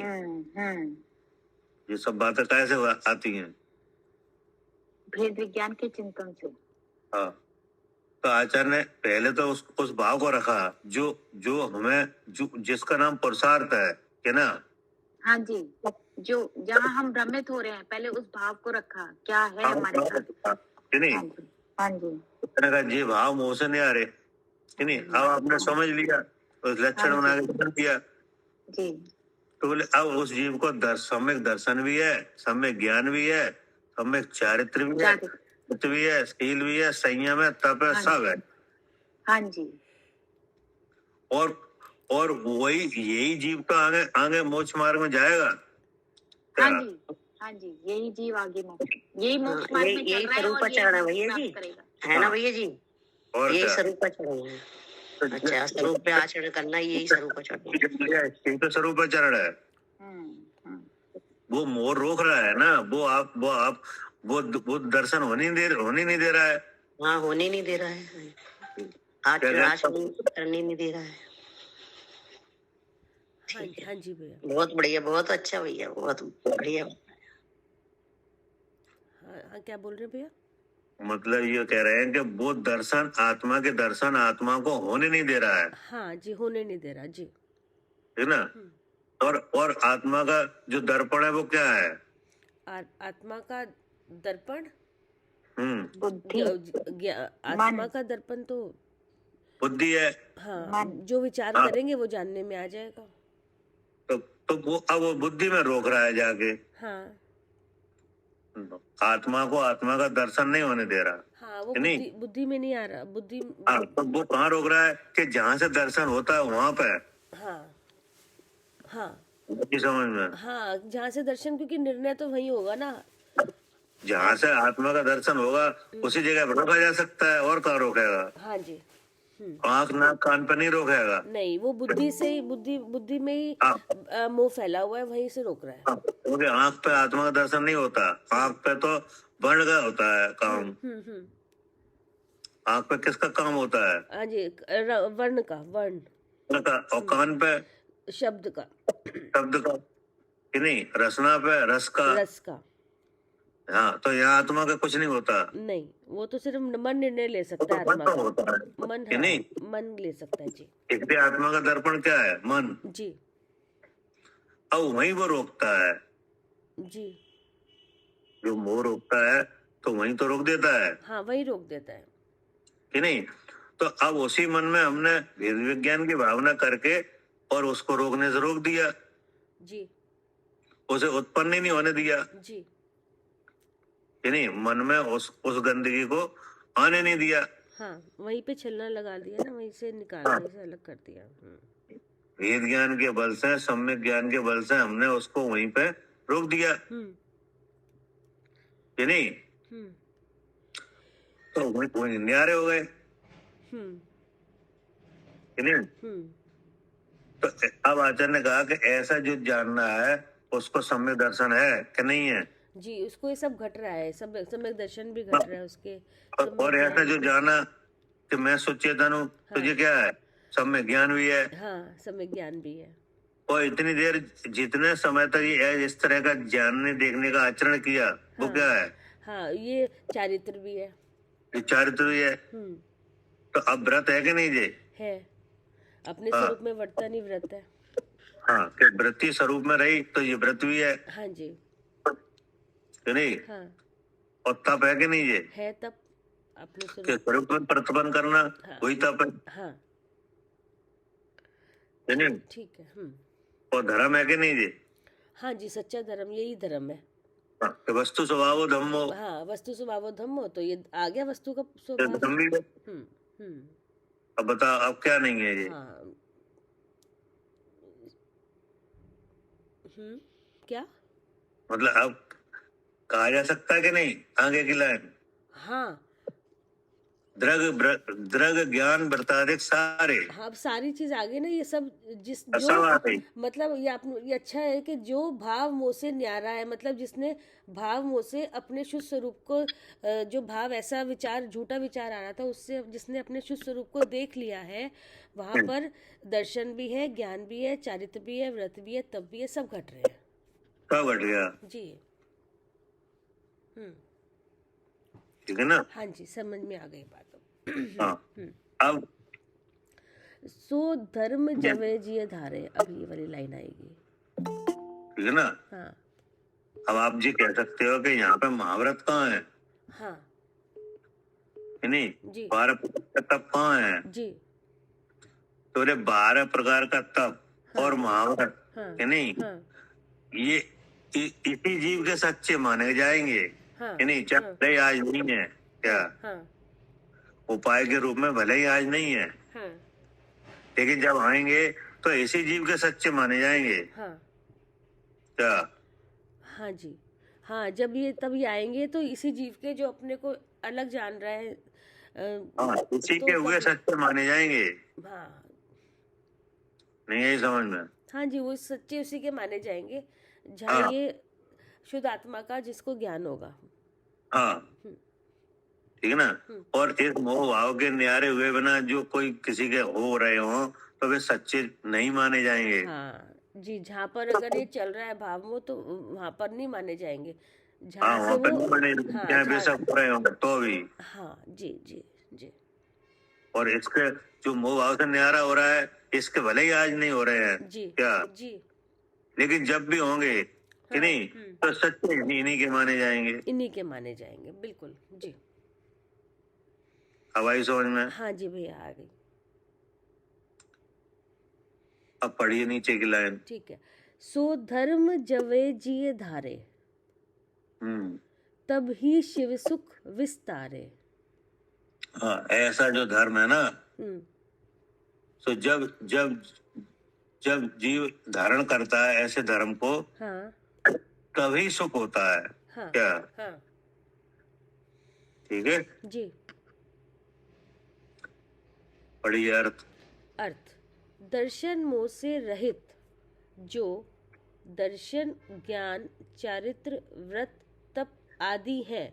ये सब बातें कैसे आती हैं? भेद विज्ञान के चिंतन से। हाँ, तो आचार्य ने पहले तो उस भाव को रखा जो हमें जिसका नाम पुरुषार्थ है, कि ना। हाँ जी, जो जहाँ हम भ्रमित हो रहे हैं, पहले उस भाव को रखा, क्या है हमारे साथ, कि नहीं। हाँ जी। उसने कहा ये भाव मोह से नहीं आ रहे, कि नहीं। अब आपने समझ लिया, उस लक्षण बना के बदल दिया जी। तो बोले अब उस जीव को सम्यक दर्शन भी है, सम्यक ज्ञान भी है, सम्यक चारित्र भी है, चित्त भी है, शील भी है, संयम है, तप है, सब है। हाँ जी। और वही यही जीव तो आगे मोक्ष मार्ग में जाएगा। हाँ जी, हाँ जी, यही जीव आगे यही मोक्ष मार्ग में चल रहा है, स्वरूप चरण है भैया जी, है ना भैया जी, और यही स्वरूप चरण है। अच्छा, स्वरूप पे आचरण करना, यही स्वरूप चरण है, स्वरूप चरण है। वो मोह रोक रहा है ना, वो दर्शन होने नहीं दे रहा है। हाँ, होने नहीं दे रहा है, आचरण करने नहीं दे रहा है। हाँ जी भैया, बहुत बढ़िया, बहुत अच्छा भैया, बहुत बढ़िया। हाँ, क्या बोल रहे हैं भैया? मतलब ये कह रहे हैं कि वो दर्शन आत्मा को होने नहीं दे रहा है। हाँ जी, होने नहीं दे रहा जी, है ना। और आत्मा का जो दर्पण है वो क्या है? आत्मा का दर्पण, बुद्धि, आत्मा का दर्पण तो बुद्धि है। हाँ, जो विचार करेंगे वो जानने में आ जाएगा। तो वो बुद्धि में रोक रहा है जाके। हाँ, आत्मा का दर्शन नहीं होने दे रहा। हाँ, वो नहीं, बुद्धि में नहीं आ रहा, तो वो कहाँ रोक रहा है कि जहाँ से दर्शन होता है वहां पे। हाँ हाँ समझ में। हाँ, जहाँ से दर्शन, क्योंकि निर्णय तो वही होगा ना, जहाँ से आत्मा का दर्शन होगा उसी जगह पर रोका जा सकता है, और कहाँ रोकेगा? हाँ जी, आँख नाक कान पे नहीं रोकेगा। नहीं, वो बुद्धि से ही, बुद्धि में ही मोह फैला हुआ है, वहीं से रोक रहा है। क्योंकि आँख पे आत्मा का दर्शन नहीं होता, आँख पे तो वर्ण का होता है काम। आँख पे किसका काम होता है? हाँ जी, वर्ण का, और कान पे शब्द का। कि नहीं, रसना पे रस का। रस का। हाँ, तो यहाँ आत्मा का कुछ नहीं होता। नहीं, वो तो सिर्फ मन निर्णय ले वो सकता तो है मन आत्मा का का। होता है मन, कि हाँ, नहीं। मन ले सकता है। जी इसलिए आत्मा का दर्पण क्या है? मन। जी अब वहीं वो रोकता है, जी। जो मोह रोकता है तो वहीं तो रोक देता है हाँ, वही रोक देता है। कि नहीं। तो अब उसी मन में हमने भेद विज्ञान की भावना करके और उसको रोकने से रोक दिया, जी उसे उत्पन्न ही नहीं होने दिया जी कि नहीं। मन में उस गंदगी को आने नहीं दिया। हाँ, वहीं पे छलना लगा दिया ना, वहीं से निकाल हाँ। वहीं से अलग कर दिया। भेद ज्ञान के बल से, सम्यक ज्ञान के बल से हमने उसको वहीं पे रोक दिया कि नहीं। तो वही न्यारे हो गए कि नहीं। तो अब आचार्य ने कहा कि ऐसा जो जानना है उसको सम्यक दर्शन है कि नहीं है। जी, उसको ये सब घट रहा है, सब सम्यक दर्शन भी घट रहा है उसके। और ऐसा जो जाना कि मैं सुचेतन हूँ, तो ये क्या है? सम्यक ज्ञान भी है। हाँ, सम्यक ज्ञान भी है। और इतनी देर जितने समय तक ये इस तरह का जानने देखने का आचरण किया, वो क्या है? हाँ, ये चारित्र भी है। ये चारित्र भी है। तो अब व्रत है कि नहीं? ये है, अपने स्वरूप में वर्तन ही व्रत है। हाँ, कि वृत्ति स्वरूप में रही तो ये व्रत भी है हाँ जी। कि नहीं। हाँ, और तप है कि नहीं? ये है तब अपने कि स्वरूप। स्वरूप में प्रतिपन्न करना, वही तप है हाँ, कि नहीं। ठीक है। और धर्म है कि नहीं? ये हाँ जी, सच्चा धर्म यही धर्म है। कि वस्तु स्वभाव धम्मो। हाँ, वस्तु स्वभाव धम्मो, तो ये आ गया वस्तु का ये स्वभाव। धर्म भी है। अब बता, अब क्या नहीं है ये? हाँ, क्या मतलब अब कहा जा सकता है कि नहीं आगे की लाइन? हाँ, द्रग ज्ञान वृत्तादिक सारे। हाँ, अब सारी चीज आ गई ना, ये सब सब जो आ गई। मतलब ये अच्छा है कि जो भाव मोह से न्यारा है, मतलब जिसने भाव मोह से अपने शुद्ध स्वरूप को, जो भाव ऐसा विचार, झूठा विचार आ रहा था, उससे जिसने अपने शुद्ध स्वरूप को देख लिया है, वहां पर दर्शन भी है, ज्ञान भी है, चारित्र भी है, व्रत भी है, तप भी है, सब घट रहे हैं। सब घट गया। जी ठीक है ना। हाँ जी, समझ में आ गई बात। हाँ, अब सो धर्म जवे जिये धारे, अब ये वाली लाइन आएगी। ठीक है ना। हाँ अब आप जी कह सकते हो कि यहाँ पे महाव्रत कहाँ है? हाँ कि नहीं। जी 12 प्रकार का तप कहाँ है? जी। तो 12 प्रकार का तप और महाव्रत हाँ कि नहीं, हाँ ये इसी जीव के सच्चे माने जाएंगे हाँ कि नहीं। चाहे भले ही आज नहीं है, क्या हाँ उपाय के रूप में भले ही आज नहीं है, हाँ लेकिन जब आएंगे तो इसी जीव के सच्चे माने जाएंगे, हाँ क्या। हाँ जी। हाँ, जब ये तब ये आएंगे तो इसी जीव के जो अपने को अलग जान रहा है, हाँ, उसी तो के हुए तब- सच्चे माने जाएंगे। हाँ नहीं यही समझ में। हाँ जी, वो सच्चे उसी के माने जाएंगे जहाँ हाँ। ये शुद्ध आत्मा का जिसको ज्ञान होगा। हाँ, ठीक है ना। और इस मोह भाव के न्यारे हुए बिना जो कोई किसी के हो रहे हो तो वे सच्चे नहीं माने जाएंगे। हाँ जी, जहाँ पर अगर ये चल रहा है भाव मोह, तो वहां पर नहीं माने जाएंगे। हाँ, जहाँ से वहाँ पर वो, नहीं माने हाँ चाहे वे जहाँ, सब हो रहे हो तो भी। हाँ जी जी जी। और इसके जो मोह भाव से न्यारा हो रहा है, इसके भले ही आज नहीं हो रहे हैं, जी क्या, जी। लेकिन जब भी होंगे कि हाँ, नहीं, तो सच्चे इन्हीं के माने जाएंगे। इन्हीं के माने जाएंगे, बिल्कुल जी। अब आई समझ में। हाँ जी भैया, आ गई। अब पढ़िए नीचे की लाइन। ठीक है। सो धर्म जवे जिये धारे, तब ही शिव सुख विस्तारे। हाँ, ऐसा जो धर्म है ना, तो जब जब जब जीव धारण करता है ऐसे धर्म को, हाँ तभी सुख होता है। हाँ क्या, हाँ ठीक है। जी। पढ़िए अर्थ। अर्थ, दर्शन मोह से रहित जो दर्शन, ज्ञान, चारित्र, व्रत, तप आदि हैं,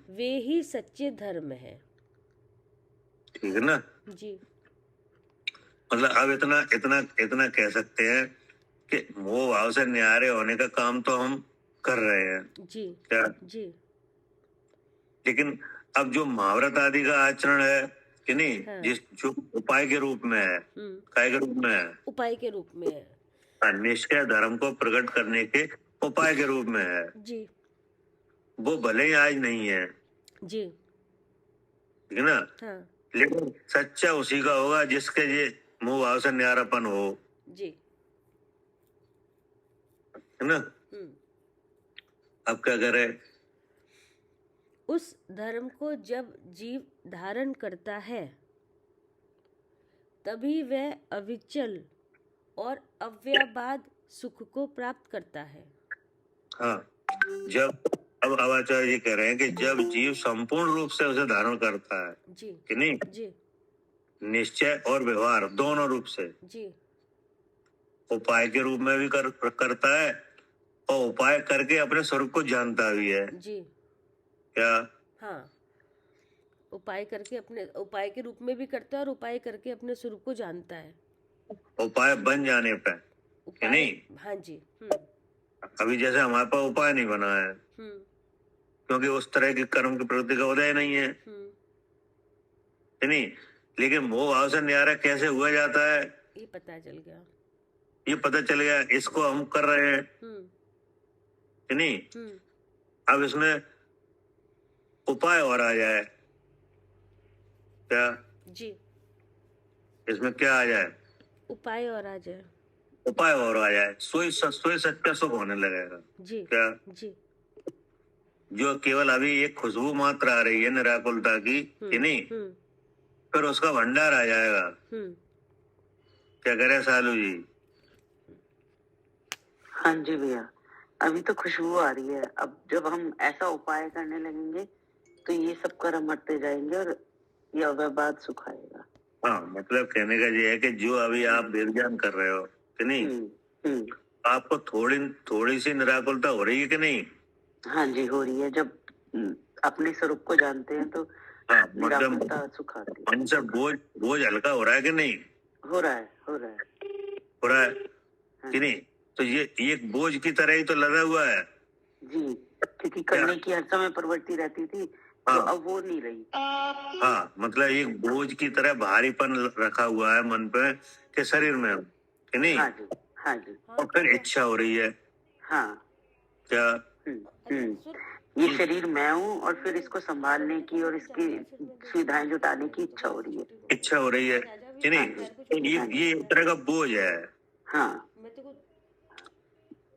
वे ही सच्चे धर्म है। ठीक है ना। जी मतलब अब इतना इतना इतना कह सकते हैं कि मोह भाव से न्यारे होने का काम तो हम कर रहे हैं जी क्या, जी लेकिन अब जो महाव्रत आदि का आचरण है कि नहीं, हाँ। जिस जो उपाय के रूप में है, काय के रूप में है, उपाय के रूप में है। निष्क्रिय धर्म को प्रकट करने के उपाय के रूप में है, जी वो भले ही आज नहीं है, जी ठीक है ना, हाँ लेकिन सच्चा उसी का होगा जिसके ये मोह भाव से न्यारापन हो, जी है ना। अब क्या करे, उस धर्म को जब जीव धारण करता है तभी वह अविचल और अव्ययबाद सुख को प्राप्त करता है। हाँ, जब अब आचार्य जी कह रहे हैं कि जब जीव संपूर्ण रूप से उसे धारण करता है जी कि नहीं, जी निश्चय और व्यवहार दोनों रूप से, जी उपाय के रूप में भी करता है और उपाय करके अपने स्वरूप को जानता भी है जी क्या, हाँ, उपाय करके अपने उपाय के रूप में भी करता है और उपाय करके अपने स्वरूप को जानता है। उपाय बन जाने पे कि उपाय, नहीं, हाँ जी अभी जैसे हमारे पास उपाय नहीं बना है क्योंकि उस तरह की कर्म की प्रवृत्ति का उदय नहीं है कि नहीं, लेकिन मोह भाव से न्यारा कैसे हुआ जाता है ये पता चल गया, ये पता चल गया, इसको हम कर रहे हैं कि नहीं। अब इसमें उपाय और आ जाए क्या, जी इसमें क्या आ जाए, उपाय और आ जाए, उपाय और आ जाए, सोई सच्चा सुख होने लगेगा जी क्या, जी जो केवल अभी एक खुशबू मात्र आ रही है निराकुलता की कि नहीं, फिर उसका भंडार आ जाएगा। क्या करे सालू जी। हाँ जी भैया, अभी तो खुशबू आ रही है, अब जब हम ऐसा उपाय करने लगेंगे तो ये सब कर्म हटते जाएंगे और ये अव्ययबाद सुख आएगा। हाँ, मतलब कहने का ये है कि जो अभी आप वेद ज्ञान कर रहे हो कि नहीं, आपको थोड़ी सी निराकुलता हो रही है कि नहीं। हाँ जी, हो रही है, जब अपने स्वरूप को जानते हैं तो हाँ, निराकुलता सुख आती है, मन से बोझ हल्का हो रहा है कि नहीं, हो रहा है कि नहीं, तो ये एक बोझ की तरह ही तो लगा हुआ है जी, क्योंकि करने की हर समय प्रवृत्ति रहती थी तो अब वो नहीं रही। हाँ, मतलब एक बोझ की तरह भारीपन रखा हुआ है मन पे के शरीर में कि नहीं। हाँ जी, हाँ जी, और फिर इच्छा हो रही है हाँ क्या, ये शरीर मैं हूँ और फिर इसको संभालने की और इसकी सुविधाएं जुटाने की इच्छा हो रही है कि नहीं, ये एक तरह का बोझ है। हाँ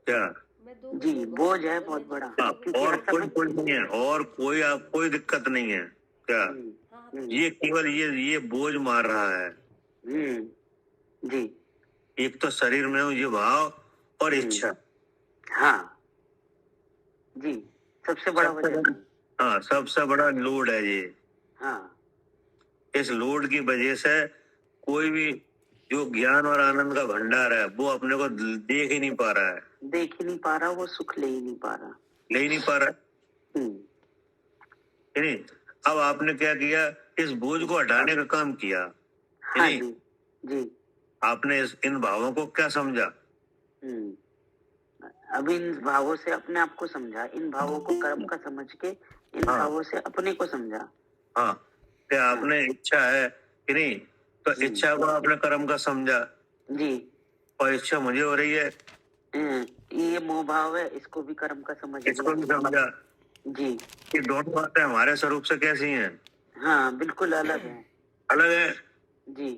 क्या जी, बोझ है बहुत बड़ा। हाँ, और कोई नहीं है, और कोई दिक्कत नहीं है क्या, ये केवल ये बोझ मार रहा है जी, एक तो शरीर में ये भाव और इच्छा, हाँ जी, सबसे बड़ा वजह, हाँ, सबसे बड़ा लोड है ये। हाँ, इस लोड की वजह से कोई भी जो ज्ञान और आनंद का भंडार है वो अपने को देख ही नहीं पा रहा, वो सुख ले ही नहीं पा रहा। नहीं, अब आपने क्या किया, इस बोझ को हटाने का काम किया। हाँ जी, आपने इन भावों को क्या समझा, अब इन भावों से अपने आप को समझा, इन भावों को कर्म का समझ के इन भावों से अपने को समझा। हाँ, क्या आपने इच्छा है कि नहीं, तो इच्छा को आपने कर्म का समझा जी, और इच्छा मुझे हो रही है, ये मोह भाव है, इसको भी कर्म का समझ इसको भी समझा जी। ये दोनों बातें हमारे स्वरूप से कैसी हैं, हाँ, बिल्कुल अलग है जी,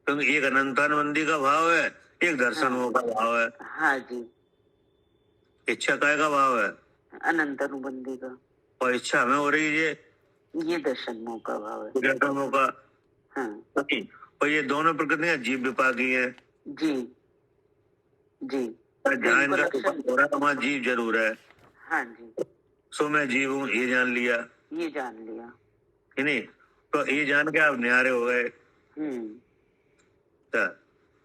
क्योंकि एक अनंतानुबंधी का भाव है, एक दर्शन का भाव है। हाँ जी, इच्छा काय का भाव है, अनंत अनुबंधी का, और इच्छा हमें हो रही है, ये दर्शन मोह का भाव है। दर्शनों का, हाँ, और ये दोनों प्रकृतियां जीव विपाकी है जी जी, जहाँ इनका हो रहा है वहाँ जीव जरूर है। हाँ जी, सो मैं जीव हूँ ये जान लिया कि नहीं, तो ये जान के आप न्यारे हो गए।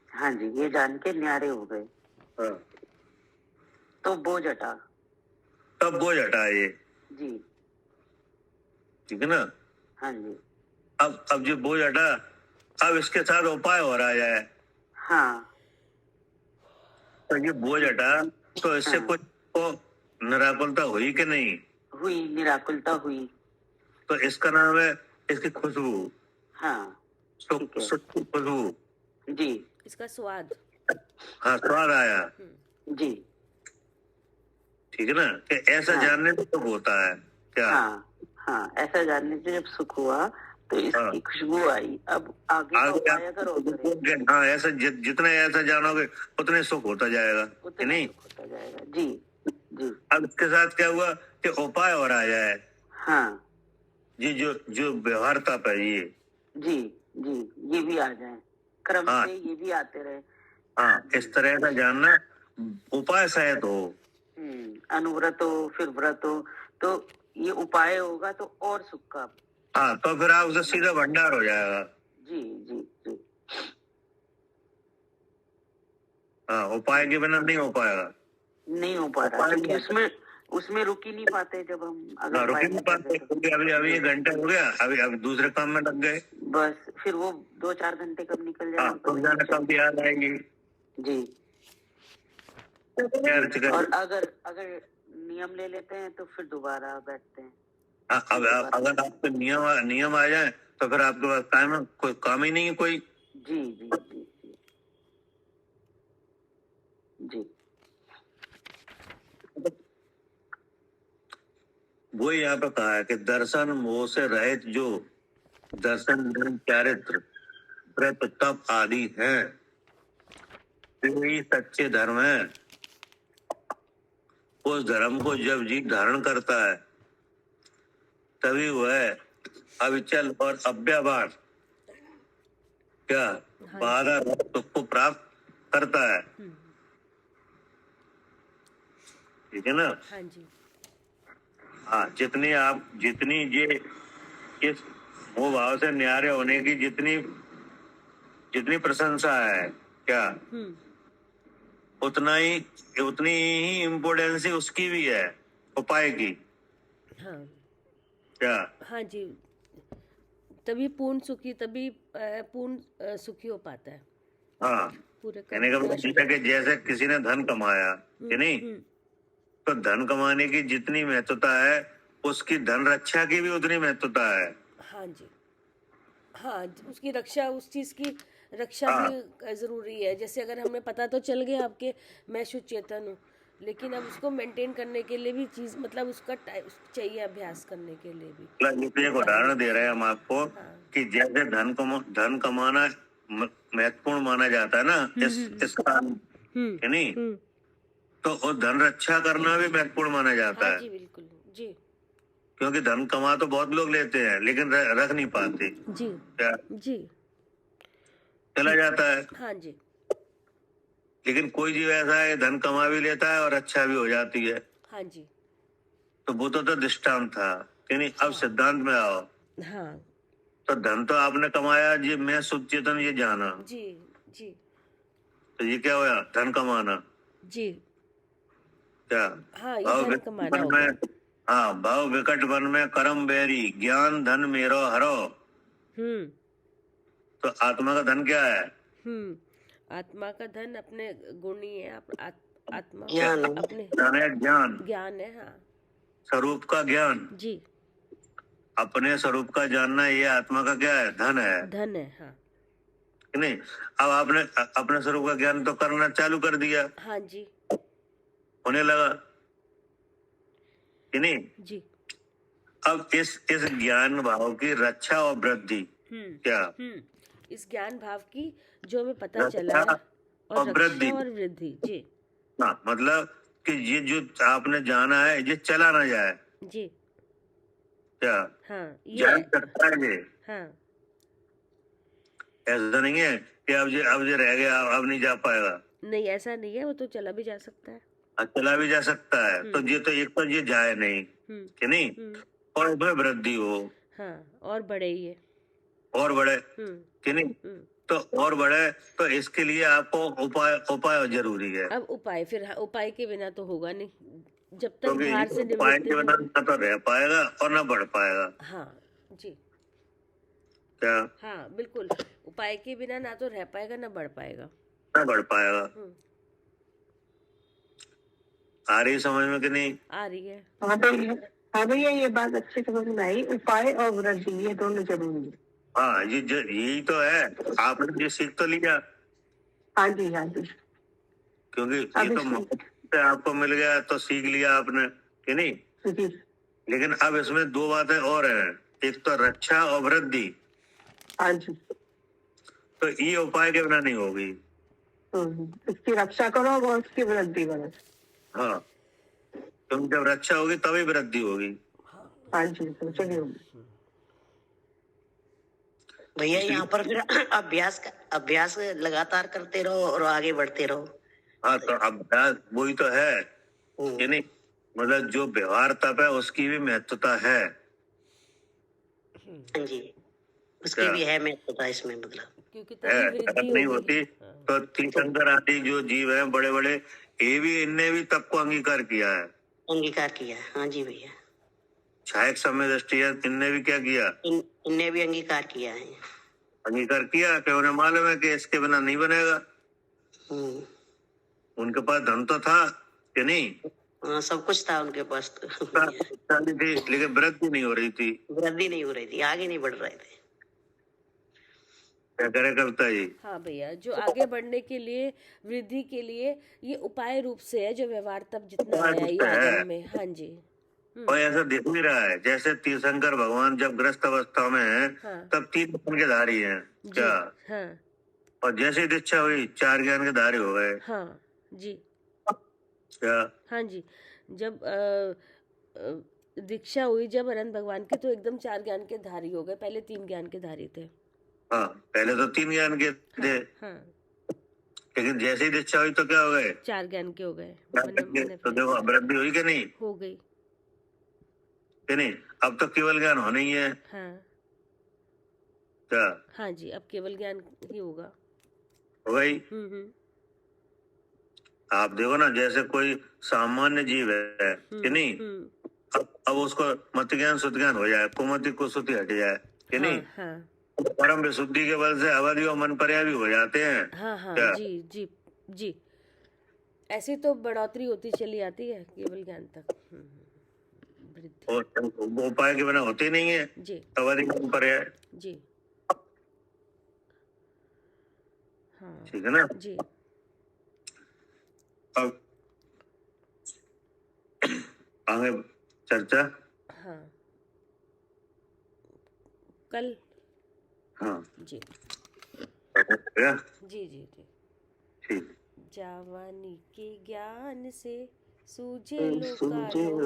हाँ जी, ये जान के न्यारे हो गए। हाँ, तो बोझ हटा, तब बोझ हटा ये जी, ठीक है ना। हाँ जी, अब जो बोझ हटा, अब इसके साथ उपाय हो रहा है। हाँ आपका ये बोझ हटा, तो इससे हाँ। कुछ को निराकुलता हुई कि नहीं? हुई, निराकुलता हुई। तो इसका नाम है इसकी खुशबू, हाँ सुख ठीक है सुख की खुशबू। जी इसका स्वाद। हाँ, स्वाद आया। जी ठीक है ना, कि ऐसा हाँ। जानने में तो होता है क्या? हाँ हाँ, ऐसा जानने से जब सुख हुआ तो हाँ। इसकी खुशबू आई। अब आगे का आगे उपाय अगर और करें हाँ, ऐसा जितना ऐसा जानोगे उतने सुख होता जाएगा कि उतना नहीं? सुख होता जाएगा। जी जी अब इसके साथ क्या हुआ कि उपाय और आ जाए, हाँ ये जो जो व्यवहारता पे ये, जी जी, ये भी आ जाए क्रम हाँ। से, ये भी आते रहे। हाँ, इस तरह का जानना उपाय सहित हो। अनुव्रत हो, फिर व्रत हो, तो ये उपाय होगा तो और सुख का। हाँ, तो फिर आप उसे सीधा भंडार हो जाएगा। जी जी जी हाँ, उपाय के बिना नहीं हो पाएगा। नहीं हो पा रहा, क्योंकि उसमें उसमें रुक ही नहीं पाते जब हम अगर रुक उपाय ही नहीं नहीं करते पाते, तो। क्योंकि अभी एक घंटा हो गया, अभी दूसरे काम में लग गए। बस फिर वो 2-4 घंटे कब निकल जाए हाँ, हमको तो नहीं जाने पता। कब याद आएगी। जी, खैर, ठीक है। और अगर अगर नियम ले लेते हैं तो फिर दोबारा बैठते हैं। हाँ, अगर आपके नियम आ जाए तो फिर आपके पास टाइम है, कोई काम ही नहीं है कोई। जी जी जी जी जी वो यहाँ पे कहा है कि दर्शन मोह से रहित जो दर्शन धर्म चारित्र व्रत तप आदि हैं, वे सच्चे धर्म है। उस धर्म को जब जीव धारण करता है तभी वह अविचल और अव्याभार क्या बाधा सुख को प्राप्त करता है। ठीक है ना? हाँ जी। हाँ, जितनी ये इस मोह भाव से न्यारे होने की जितनी प्रशंसा है क्या, उतनी ही इम्पोर्टेंस उसकी भी है उपाय की। हाँ क्या? हाँ जी, तभी पूर्ण सुखी हो पाता है। हाँ, पूरे कहने का मतलब है कि जैसे किसी ने धन कमाया कि नहीं, तो धन कमाने की जितनी महत्वता है उसकी धन रक्षा की भी उतनी महत्वता है। हाँ जी, हाँ, उसकी रक्षा, उस चीज की रक्षा भी जरूरी है। जैसे अगर हमें पता तो चल गया आपके मैं शुद्ध चेतन हूँ, लेकिन अब उसको मेंटेन करने के लिए भी चीज, मतलब उसका टाइम चाहिए, अभ्यास करने के लिए भी। एक उदाहरण दे रहे हैं हम आपको कि जैसे धन कमाना महत्वपूर्ण माना जाता है ना इस काल कि नहीं, तो वो धन रक्षा करना भी महत्वपूर्ण माना जाता है। जी बिल्कुल जी, क्योंकि धन कमा तो बहुत लोग लेते हैं लेकिन रख नहीं पाते। जी क्या जी, चला जाता है। हाँ जी, लेकिन कोई जीव ऐसा है धन कमा भी लेता है और अच्छा भी हो जाती है। हाँ जी, तो वो तो दृष्टांत था कि नहीं। अब सिद्धांत में आओ। हाँ तो धन तो आपने कमाया जी, मैं शुद्ध चेतन ये जाना, जी जी तो ये क्या हुआ? धन कमाना। जी, क्या? हाँ, ये धन कमाना होगा। हाँ, भाव विकट वन में करम बेरी ज्ञान धन मेरो हरो। तो आत्मा का धन क्या है? आत्मा का धन अपने गुण ही है। आत्मा ज्ञान अपने ज्ञान है। हाँ, स्वरूप का ज्ञान, जी, अपने स्वरूप का जानना, ये आत्मा का क्या है? धन है। धन है। हाँ कि नहीं? अब आपने अपने स्वरूप का ज्ञान तो करना चालू कर दिया, हाँ जी, होने लगा कि नहीं? जी, अब इस ज्ञान भाव की रक्षा और वृद्धि क्या? इस ज्ञान भाव की जो हमें पता चला है, और रक्षा और वृद्धि। जी, हाँ, मतलब कि ये जो आपने जाना है ये चला ना जाए। जी, क्या? हाँ, जा सकता है ये। हाँ, ऐसा नहीं है कि अब ये रह गया, अब नहीं जा पाएगा। नहीं, ऐसा नहीं है, वो तो चला भी जा सकता है। चला भी जा सकता है। तो ये तो एक तो ये जाए नहीं कि नहीं, और उसमें वृद्धि हो। हाँ, और बढ़े ये, और बढ़े कि नहीं। तो और बढ़े तो इसके लिए आपको उपाय जरूरी है। अब उपाय, फिर हाँ, उपाय के बिना तो होगा नहीं, जब तक क्योंकि बाहर से उपाय के बिना ना तो रह पाएगा और ना बढ़ पाएगा। हाँ जी, क्या? हाँ बिल्कुल, उपाय के बिना ना तो रह पाएगा ना बढ़ पाएगा। ना बढ़ पाएगा। आ रही समझ में कि नहीं? आ रही है। हाँ भैया ये बात अच्छी समझ में आई, उपाय और वृद्धि ये दोनों जरूरी है। हाँ, यही तो है। आपने ये सीख तो लिया। हाँ जी हाँ जी। क्योंकि ये तो मौका से आपको मिल गया तो सीख लिया आपने कि नहीं? जी लेकिन अब इसमें 2 बातें और हैं, एक तो रक्षा और वृद्धि। हाँ जी। तो ये उपाय के बिना नहीं होगी। इसकी रक्षा करो और उसकी वृद्धि करो। हाँ, क्योंकि जब रक्षा होगी तभी वृद्धि होगी। हाँ जी तो चलिए। भैया यहाँ पर फिर अभ्यास लगातार करते रहो और आगे बढ़ते रहो। हाँ, तो अभ्यास वही तो है कि नहीं? मतलब जो व्यवहार तप है उसकी भी महत्वता है। हाँ जी, उसकी भी है महत्वता इसमें, मतलब क्योंकि है, तभी अगर वृद्धि नहीं होगी। होती तो तीर्थंकर आदि जो जीव हैं बड़े बड़े, ये भी इनने भी तप को अंगीकार किया है, अंगीकार किया है। हाँ जी भैया, छायक समय दृष्टि है, इनने भी क्या किया? इनने भी अंगीकार किया है। अंगीकार किया कि उन्हें मालूम है कि इसके बिना नहीं बनेगा। उनके पास धन तो था कि नहीं? हाँ, सब कुछ था उनके पास तो। थी, लेकिन वृद्धि नहीं हो रही थी। वृद्धि नहीं हो रही थी, आगे नहीं बढ़ रहे थे। क्या करे कविता जी? हाँ भैया, जो आगे बढ़ने के लिए, वृद्धि के लिए ये उपाय रूप से है, जो व्यवहार तब जितना आया ये आगम में। हाँ जी। और ऐसा दिख नहीं रहा है जैसे तीर्थंकर भगवान जब ग्रस्त अवस्था में हैं, हाँ। तब 3 ज्ञान के धारी हैं क्या? हाँ और जैसे ही दीक्षा हुई 4 ज्ञान के धारी हो गए। हाँ जी। क्या? हाँ जी, जब दीक्षा हुई जब अनंत भगवान की, तो एकदम 4 ज्ञान के धारी हो गए। पहले 3 ज्ञान के धारी थे। हाँ, पहले तो 3 ज्ञान के थे। हाँ, लेकिन जैसे ही दीक्षा हुई तो क्या हो गए? 4 ज्ञान के हो गए। तो देखो वृद्धि हुई कि नहीं? हो गई। कि नहीं? अब तो केवल ज्ञान होना ही है। हाँ क्या हाँ जी, अब केवल ज्ञान ही होगा। हो गई? आप देखो ना, जैसे कोई सामान्य जीव है कि नहीं, अब उसको मत ज्ञान सुत ज्ञान हो जाए, कुमति कुसुति हट जाए कि नहीं, परम विशुद्धि के बल से अवधि और मन पर्याय भी हो जाते हैं। हाँ हाँ क्या? जी जी जी, ऐसी तो बढ़ोतरी होती चली आती है केवल ज्ञान तक। वृद्धि और वो उपाय के बिना होते नहीं है जी अवधि मन पर्याय। जी। हाँ ठीक है ना? जी। अब आगे चर्चा। हाँ, कल। हाँ जी क्या? जी जी जी। ठीक। जवानी के ज्ञान से सूझे लो